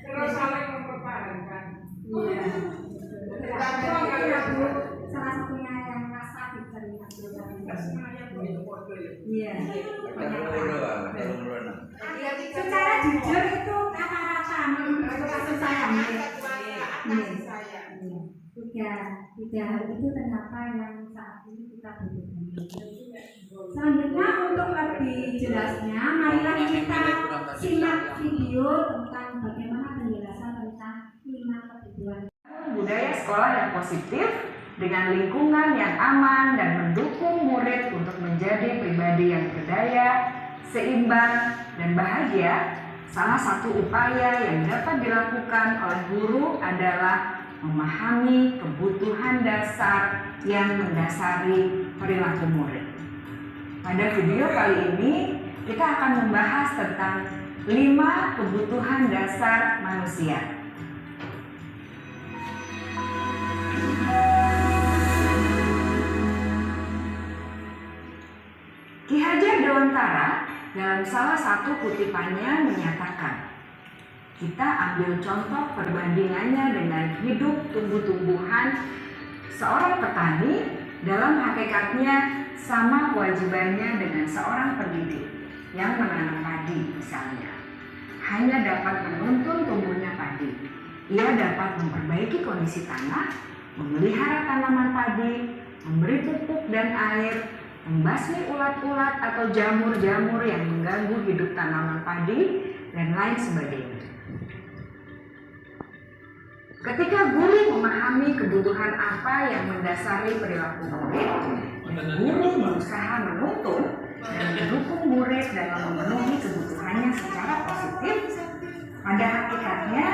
Terus saling mempertahankan. Iya. Itu salah satunya yang rasa diterima. Iya. Secara jujur itu kata-kata menurut kasih sayang. Tiga hal itu ternyata yang saat ini kita butuhkan. Selanjutnya untuk lebih jelasnya, marilah kita simak video tentang bagaimana penjelasan tentang 5 kebutuhan. Budaya sekolah yang positif dengan lingkungan yang aman dan mendukung murid untuk menjadi pribadi yang berdaya, seimbang, dan bahagia. Salah satu upaya yang dapat dilakukan oleh guru adalah memahami kebutuhan dasar yang mendasari perilaku murid. Pada video kali ini, kita akan membahas tentang 5 kebutuhan dasar manusia. Ki Hajar Dewantara dalam salah satu kutipannya menyatakan, kita ambil contoh perbandingannya dengan hidup tumbuh-tumbuhan. Seorang petani dalam hakikatnya sama kewajibannya dengan seorang pendidik yang menanam padi misalnya. Hanya dapat menuntun tumbuhnya padi. Ia dapat memperbaiki kondisi tanah, memelihara tanaman padi, memberi pupuk dan air, membasmi ulat-ulat atau jamur-jamur yang mengganggu hidup tanaman padi, dan lain sebagainya. Ketika guru memahami kebutuhan apa yang mendasari perilaku murid, guru berusaha menuntun dan mendukung murid dalam memenuhi kebutuhannya secara positif. Pada hakikatnya,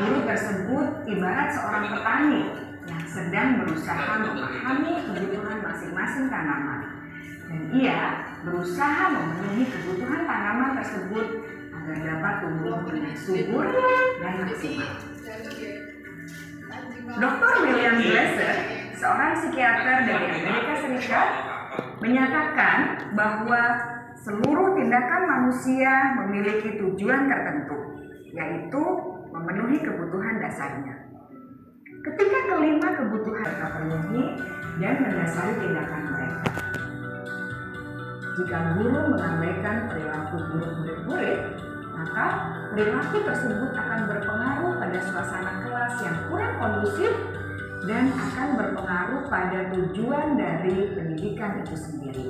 guru tersebut ibarat seorang petani yang sedang berusaha memahami kebutuhan masing-masing tanaman. Dan ia berusaha memenuhi kebutuhan tanaman tersebut agar dapat tumbuh dengan subur dan maksimal. Dr. William Glasser, seorang psikiater dari Amerika Serikat, menyatakan bahwa seluruh tindakan manusia memiliki tujuan tertentu, yaitu memenuhi kebutuhan dasarnya. Ketika kelima kebutuhan terpenuhi dan mendasari tindakan mereka. Jika guru mengabaikan perilaku buruk murid-murid, maka perilaku tersebut akan berpengaruh pada suasana kelas yang kurang kondusif dan akan berpengaruh pada tujuan dari pendidikan itu sendiri.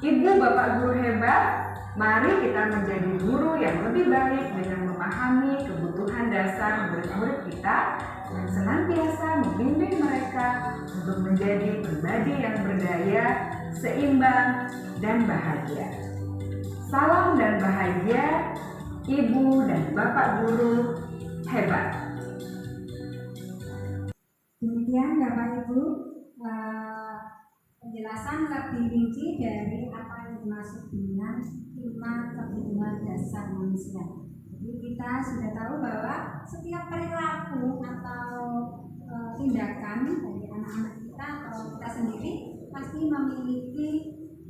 Ibu bapak guru hebat, mari kita menjadi guru yang lebih baik dengan memahami kebutuhan dasar murid-murid kita dan senantiasa membimbing mereka untuk menjadi pribadi yang berdaya, seimbang, dan bahagia. Salam dan bahagia, Ibu dan Bapak Guru hebat. Demikian Bapak Ibu penjelasan lebih rinci dari apa yang dimaksud dengan 5 kebutuhan dasar manusia. Jadi kita sudah tahu bahwa setiap perilaku atau tindakan dari anak-anak kita atau kita sendiri pasti memiliki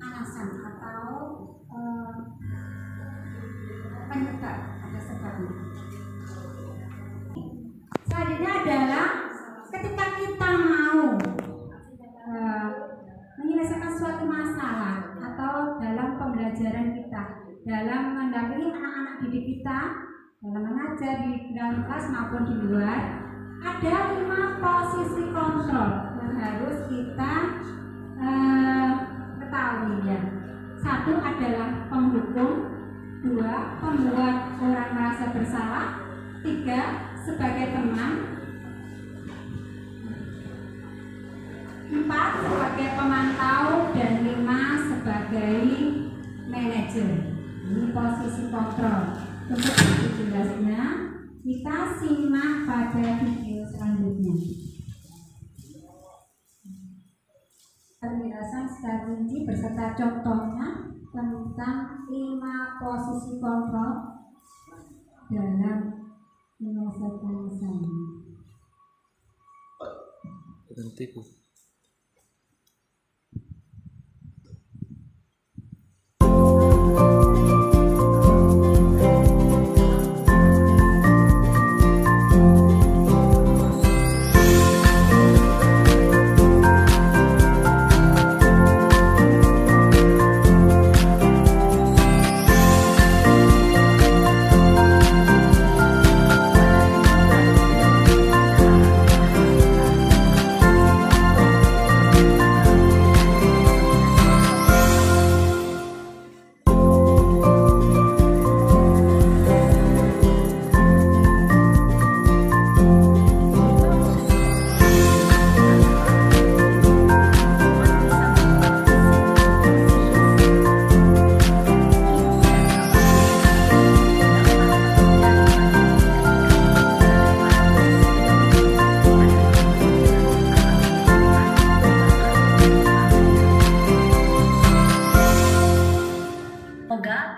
alasan atau penyebab, ada sebabnya. Selanjutnya adalah ketika kita mau menyelesaikan suatu masalah atau dalam pembelajaran kita, dalam mendampingi anak-anak didik kita, dalam mengajar di dalam kelas maupun di luar, ada 5 posisi kontrol yang harus kita ketahui ya. 1 adalah penghukum, 2 pembuat orang merasa bersalah, 3 sebagai teman, 4 sebagai pemantau, dan 5 sebagai manajer. Ini posisi kontrol. Untuk lebih jelasnya, kita simak pada video selanjutnya. Penjelasan secara rinci beserta contohnya tentang 5 posisi kontrol dalam menyelesaikan masalah. Berhenti, Bu.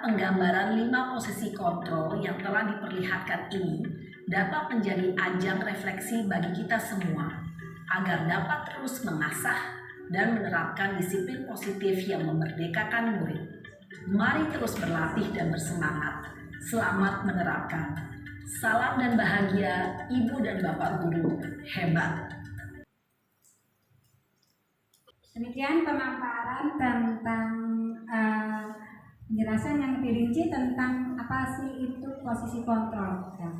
Penggambaran 5 posisi kontrol yang telah diperlihatkan ini dapat menjadi ajang refleksi bagi kita semua agar dapat terus mengasah dan menerapkan disiplin positif yang memerdekakan murid. Mari terus berlatih dan bersemangat. Selamat menerapkan. Salam dan bahagia, Ibu dan Bapak Guru hebat. Demikian pemaparan tentang penjelasan yang lebih rinci tentang apa sih itu posisi kontrol. Ya.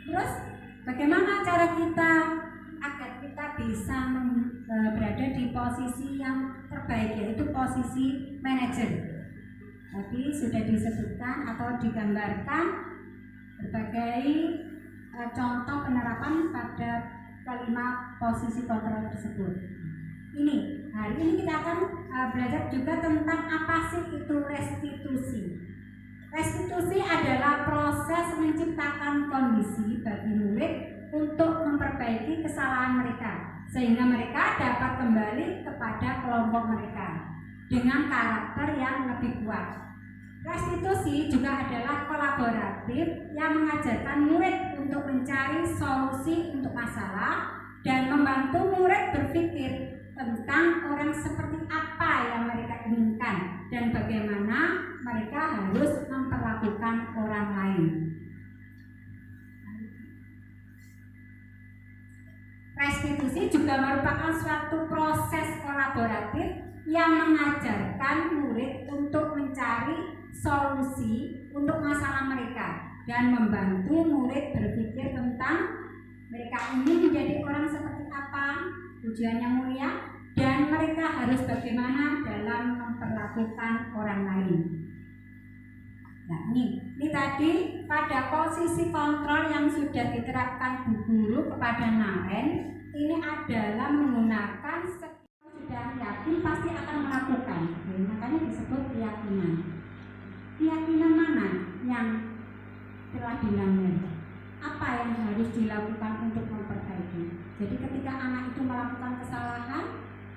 Terus bagaimana cara kita agar kita bisa berada di posisi yang terbaik, yaitu posisi manajer. Tadi sudah disebutkan atau digambarkan berbagai contoh penerapan pada kelima posisi kontrol tersebut. Hari ini kita akan belajar juga tentang apa sih itu restitusi. Restitusi adalah proses menciptakan kondisi bagi murid untuk memperbaiki kesalahan mereka, sehingga mereka dapat kembali kepada kelompok mereka dengan karakter yang lebih kuat. Restitusi juga adalah kolaboratif yang mengajarkan murid untuk mencari solusi untuk masalah dan membantu murid berpikir tentang orang seperti apa yang mereka inginkan dan bagaimana mereka harus memperlakukan orang lain. juga merupakan suatu proses kolaboratif yang mengajarkan murid untuk mencari solusi untuk masalah mereka dan membantu murid berpikir tentang mereka ini menjadi orang seperti apa, tujuannya mulia, dan mereka harus bagaimana dalam memperlakukan orang lain. Nah, ini tadi pada posisi kontrol yang sudah diterapkan Bu Guru kepada Naren, ini adalah menggunakan sudah yakin pasti akan melakukan. Jadi, makanya disebut keyakinan. Keyakinan mana yang telah dilanggar? Apa yang harus dilakukan untuk memperbaiki? Jadi ketika anak itu melakukan kesalahan,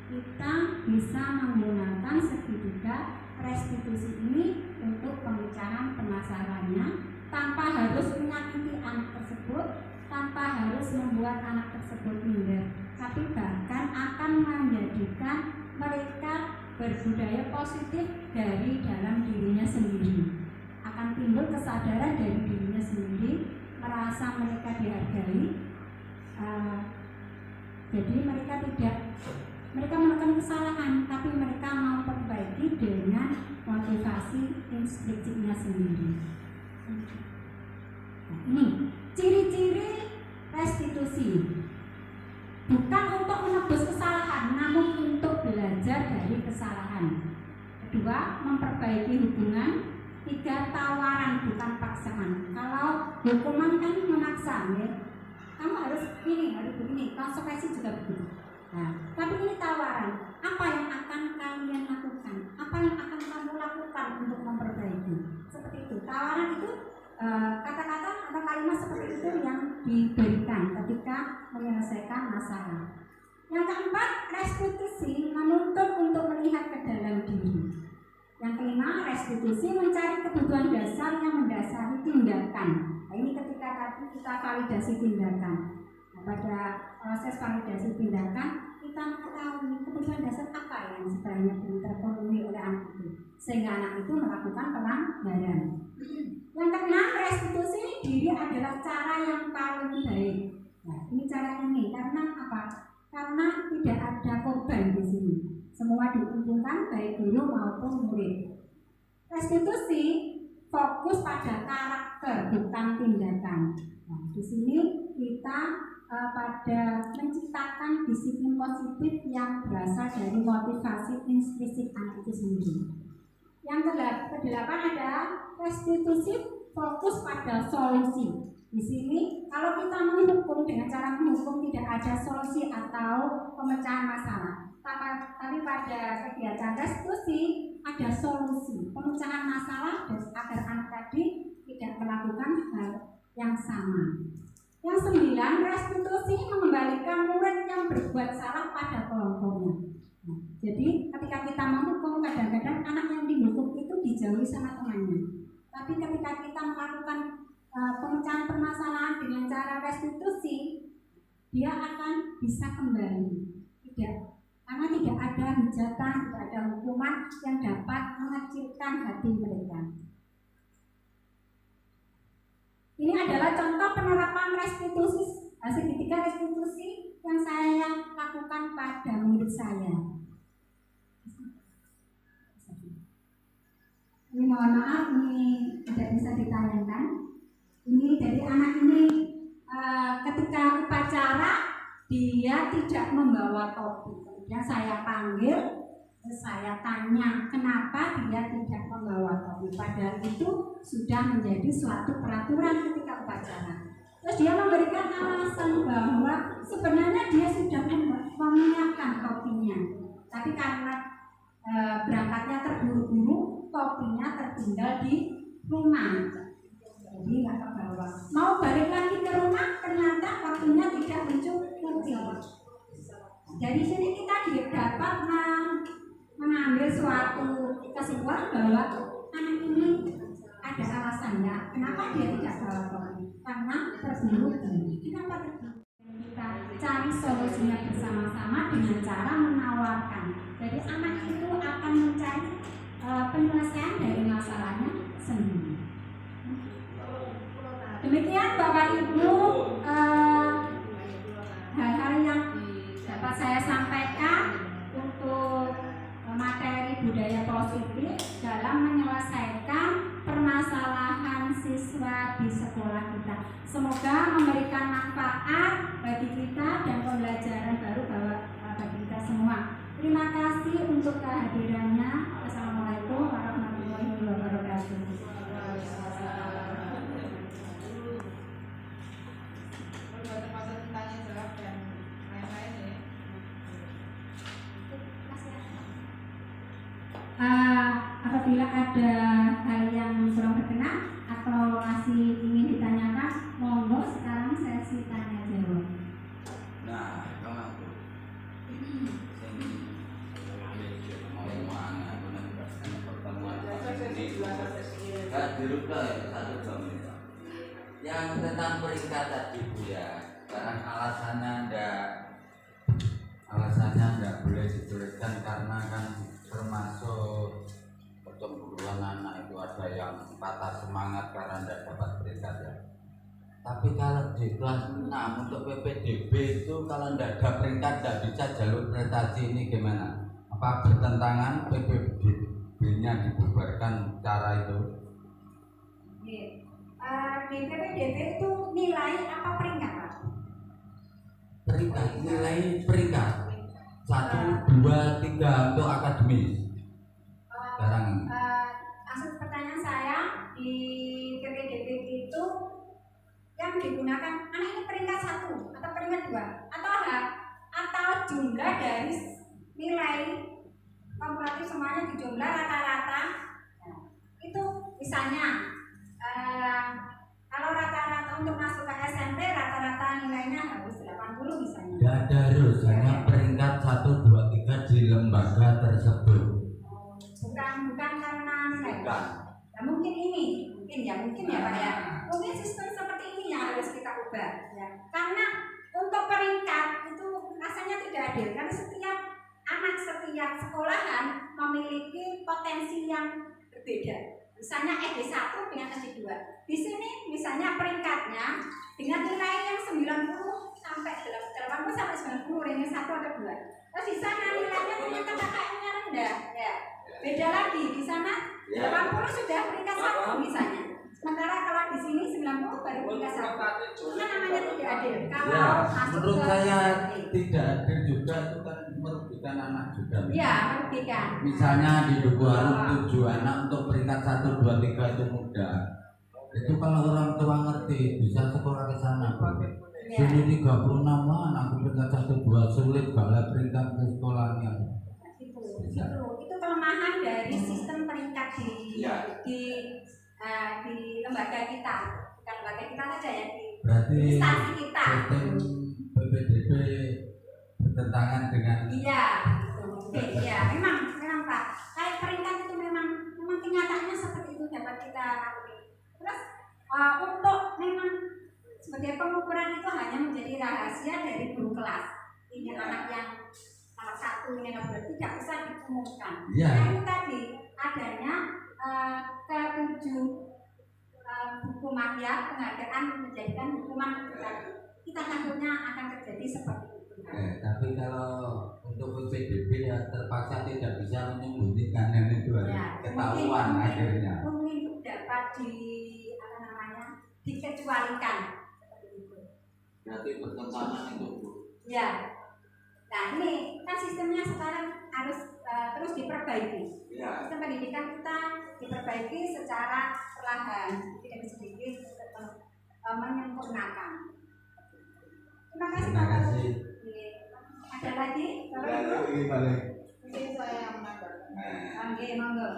kita bisa menggunakan segitiga restitusi ini untuk pemecahan permasalahannya tanpa harus menyakiti anak tersebut, tanpa harus membuat anak tersebut minder, tapi bahkan akan menjadikan mereka berbudaya positif dari dalam dirinya sendiri. Akan timbul kesadaran dari dirinya sendiri, merasa mereka dihargai. Jadi mereka melakukan kesalahan, tapi mereka mau perbaiki dengan motivasi instruksinya sendiri. Nah, ini ciri-ciri restitusi. Bukan untuk menebus kesalahan, namun untuk belajar dari kesalahan. Kedua, memperbaiki hubungan. Tiga, tawaran bukan paksaan. Kalau hukuman kan memaksa, ya. Kamu harus ini, harus begini. Konsekuensi juga begitu. Nah, tapi ini tawaran. Apa yang akan kalian lakukan? Apa yang akan kamu lakukan untuk memperbaiki? Seperti itu. Tawaran itu kata-kata atau kalimat seperti itu yang diberikan ketika menyelesaikan masalah. Yang keempat, restitusi menuntut untuk melihat ke dalam diri. Yang kelima, restitusi mencari kebutuhan dasar yang mendasari tindakan. Nah, ini ketika tadi kita validasi tindakan. Nah, pada proses validasi tindakan, kita mengetahui kebutuhan dasar apa yang sebenarnya belum terpenuhi oleh anak itu, sehingga anak itu melakukan pelanggaran. Yang keenam, restitusi diri adalah cara yang paling baik. Nah, ini cara ini karena apa? Karena tidak ada korban di sini. Semua diuntungkan baik guru maupun murid. Restitusi fokus pada karakter bukan tindakan. Nah, di sini kita pada menciptakan disiplin positif yang berasal dari motivasi intrinsik anak itu sendiri. Yang kedelapan ada restitusi fokus pada solusi. Di sini kalau kita menghukum dengan cara menghukum tidak ada solusi atau pemecahan masalah. Tapi pada kegiatan restitusi ada solusi pemecahan masalah agar anak tadi tidak melakukan hal yang sama. Yang 9, restitusi mengembalikan murid yang berbuat salah pada kelompoknya. Nah, jadi ketika kita menghukum, kadang-kadang anak yang dihukum itu dijauhi sama temannya. Tapi ketika kita melakukan pemecahan permasalahan dengan cara restitusi, dia akan bisa kembali. Karena tidak ada hujatan, tidak ada hukuman yang dapat mengecilkan hati mereka. Ini adalah contoh penerapan restitusi, segitiga restitusi yang saya lakukan pada murid saya. Ini mohon maaf, ini tidak bisa ditayangkan. Ini dari anak ini ketika upacara dia tidak membawa topi. Kemudian saya panggil, saya tanya kenapa dia tidak membawa topi. Padahal itu sudah menjadi suatu peraturan ketika upacara. Terus dia memberikan alasan bahwa sebenarnya dia sudah menyiapkan topinya, tapi karena berangkatnya terburu-buru, topinya tertinggal di rumah. Jadi nggak terbawa. Mau balik lagi ke rumah, ternyata waktunya tidak mencukupi. Dari sini kita dapat mengambil suatu kesimpulan bahwa anak ini ada alasannya kenapa dia tidak bawa topi, karena terburu-buru. Kenapa terburu-buru? Kita cari solusinya bersama-sama dengan cara menawarkan. Jadi anak itu akan mencari penyelesaian dari masalahnya sendiri. Demikian Bapak Ibu, hal-hal yang dapat saya sampaikan untuk materi budaya positif dalam menyelesaikan permasalahan siswa di sekolah kita. Semoga memberikan manfaat bagi kita dan pembelajaran baru bagi kita semua. Terima kasih untuk kehadirannya. Assalamualaikum warahmatullahi wabarakatuh. Termasuk tanya jawab dan lain-lain ya. Apabila ada hal yang kurang berkenan atau masih ingin ditanyakan, monggo sekarang sesi tanya jawab. Nah, kalau aku yang tentang peringkat tadi Bu ya, sekarang alasannya enggak boleh dituliskan karena kan termasuk pertempuran anak itu ada yang patah semangat karena tidak dapat peringkat ya. Tapi kalau di kelas 6 untuk PPDB itu kalau tidak ada peringkat tidak bisa jalur prestasi, ini gimana? Apa bertentangan PPDB-nya dibubarkan cara itu? Di PPDB itu nilai apa peringkat, Pak? Peringkat, nilai peringkat 1, 2, 3 untuk akademis. Sekarang ini. Maksud pertanyaan saya di PPDB itu yang digunakan anak ini peringkat 1 atau peringkat 2 atau jumlah dari nilai kumulatif semuanya dijumlah rata-rata. Nah, itu misalnya kalau rata-rata untuk masuk ke SMP rata-rata nilainya harus 80 misalnya. Tidak harus, hanya peringkat 1, 2, 3 di lembaga tersebut. Bukan karena nilai. Bukan. Nah, mungkin ya Pak ya. Mungkin sistem seperti ini yang harus kita ubah ya. Karena untuk peringkat itu rasanya tidak adil karena setiap anak setiap sekolahan memiliki potensi yang berbeda. Misalnya SD1 dengan SD2. Di sini misalnya peringkatnya dengan nilai yang 90 sampai 80 sampai 90, ranking 1 atau 2. Terus di sana nilainya ternyata KKM-nya rendah ya. Beda lagi di sana 80 sudah peringkat 1 misalnya. Sementara kalau di sini 90 baru peringkat 1. Itu namanya tidak adil. Kalau Ya, masuk menurut ke saya SD. tidak adil juga, itu kan merugikan anak juga. Ya, merugikan. Misalnya di Duku Arum 7 anak untuk peringkat 1, 2, 3 itu mudah. Itu kalau orang tua ngerti bisa sekolah ke sana. Ya. Sini 36 anak peringkat 1, 2 sulit banget peringkat ke sekolahnya. Itu kelemahan dari sistem peringkat Ya. di lembaga kita, bukan lembaga kita saja ya, di Berarti instansi kita. sistem PPDB bertentangan dengan Iya, iya, memang Pak. Kayak peringkat itu memang kenyataannya seperti itu dapat kita akui. Terus untuk memang sebagai pengukuran itu hanya menjadi rahasia dari guru kelas. Ini anak yang nomor 1, ini nomor 2 tidak usah diumumkan. Iya. Nah, itu tadi adanya ke-7 hukuman ya, penghargaan menjadikan hukuman itu tadi. Kita takutnya akan terjadi seperti itu. Tapi kalau untuk PPDB ya terpaksa tidak bisa menyembunyikan yang itu Ya, ketahuan akhirnya. mungkin dapat dikecualikan seperti itu. Berarti bertentangan itu Bu. Ya. Nah, ini kan sistemnya sekarang harus terus diperbaiki. Ya. Sistem pendidikan kita diperbaiki secara perlahan, sedikit demi sedikit menyempurnakan. Terima kasih Terima Bapak. kasih. Ada lagi? Lalu ini balik. Mungkin saya yang menambahkan. Oke, monggo.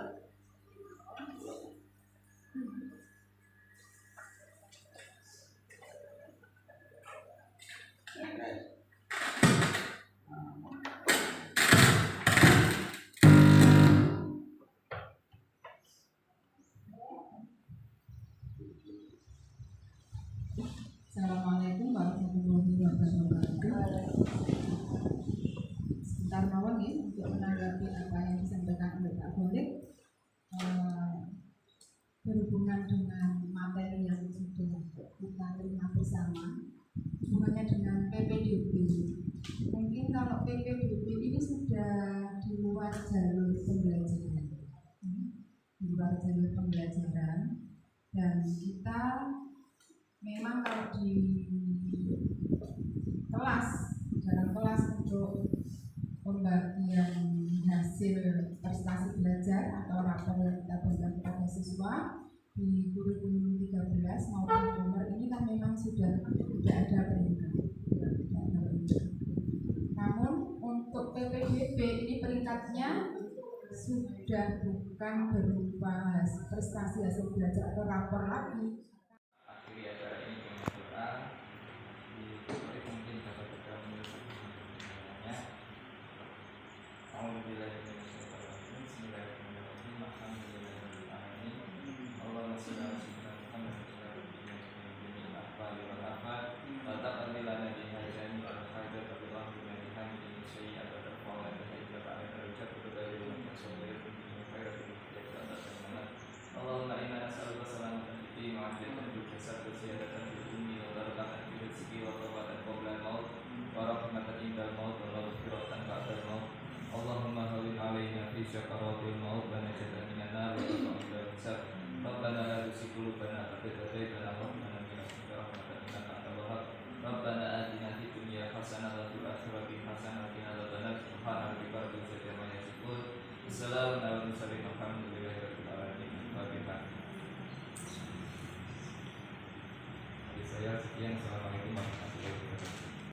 Assalamualaikum warahmatullahi wabarakatuh. Sebentar mawon ya untuk menanggapi apa yang disampaikan oleh Pak Bolik berhubungan dengan materi yang sudah kita terima bersama, hubungannya dengan PPDB. Mungkin kalau kita memang kalau di kelas, dalam kelas untuk pembagian hasil prestasi belajar atau rapor yang kita berikan kepada siswa di kurikulum 13 maupun nomor ini kan memang sudah tidak ada peringkat. Namun untuk PPDB ini peringkatnya sudah bukan berupa prestasi hasil belajar atau rapor lagi. Akhiri acara ini dengan doa. Seperti mungkin dapat kita menyebutnya. Alhamdulillahirobbilalamin. Bismillahirrahmanirrahim. Alhamdulillahirabbil alamin. Allahumma shalli ala sayyidina Muhammad wa ala alihi wa sahbihi wa afal wa taqabbal lana bi hajjati wa hajjati wa rahmina bi hamdihi sayyi'at wa tarfa'u wa hajjat wa darajat wa dalil wa sallallahu Allahumma inna nas'aluka salamatan fid din wa afiyatan fil jasad wa ziyadatan fil ilmi wa barakatan fil rizqi wa tawbatan qabla al-maut wa rahmatan indal maut wa maghfiratan ba'da al-maut. Allahumma hawwin 'alaina fi syakaratil maut wa najatan minan nar wa taqabbal hisab. Rabbana la tuzigh qulubana ba'da idh hadaytana wa hab lana min ladunka rahmatan innaka antal wahhab. Rabbana atina fid dunya hasanah wa fil akhirati hasanah wa qina adzabannar. Subhana rabbika rabbil izzati amma yasifun. Wassalamun ala mursalin walhamdulillahi rabbil alamin. Fatihah. Dari saya sekian. Assalamualaikum warahmatullahi wabarakatuh.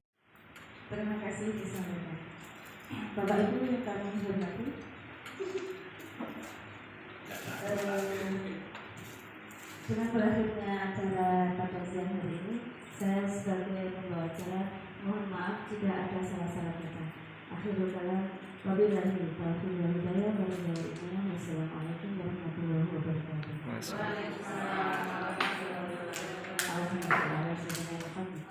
Terima kasih disampaikan. Bapak Ibu yang kami hormati, dengan berakhirnya acara pada siang hari ini, saya sebagai pembawa acara mohon maaf jika ada salah-salah kata. Akhirul kalam, wabillahi taufiq wal hidayah. Wassalamualaikum warahmatullahi wabarakatuh. Waalaikumsalam warahmatullahi wabarakatuh.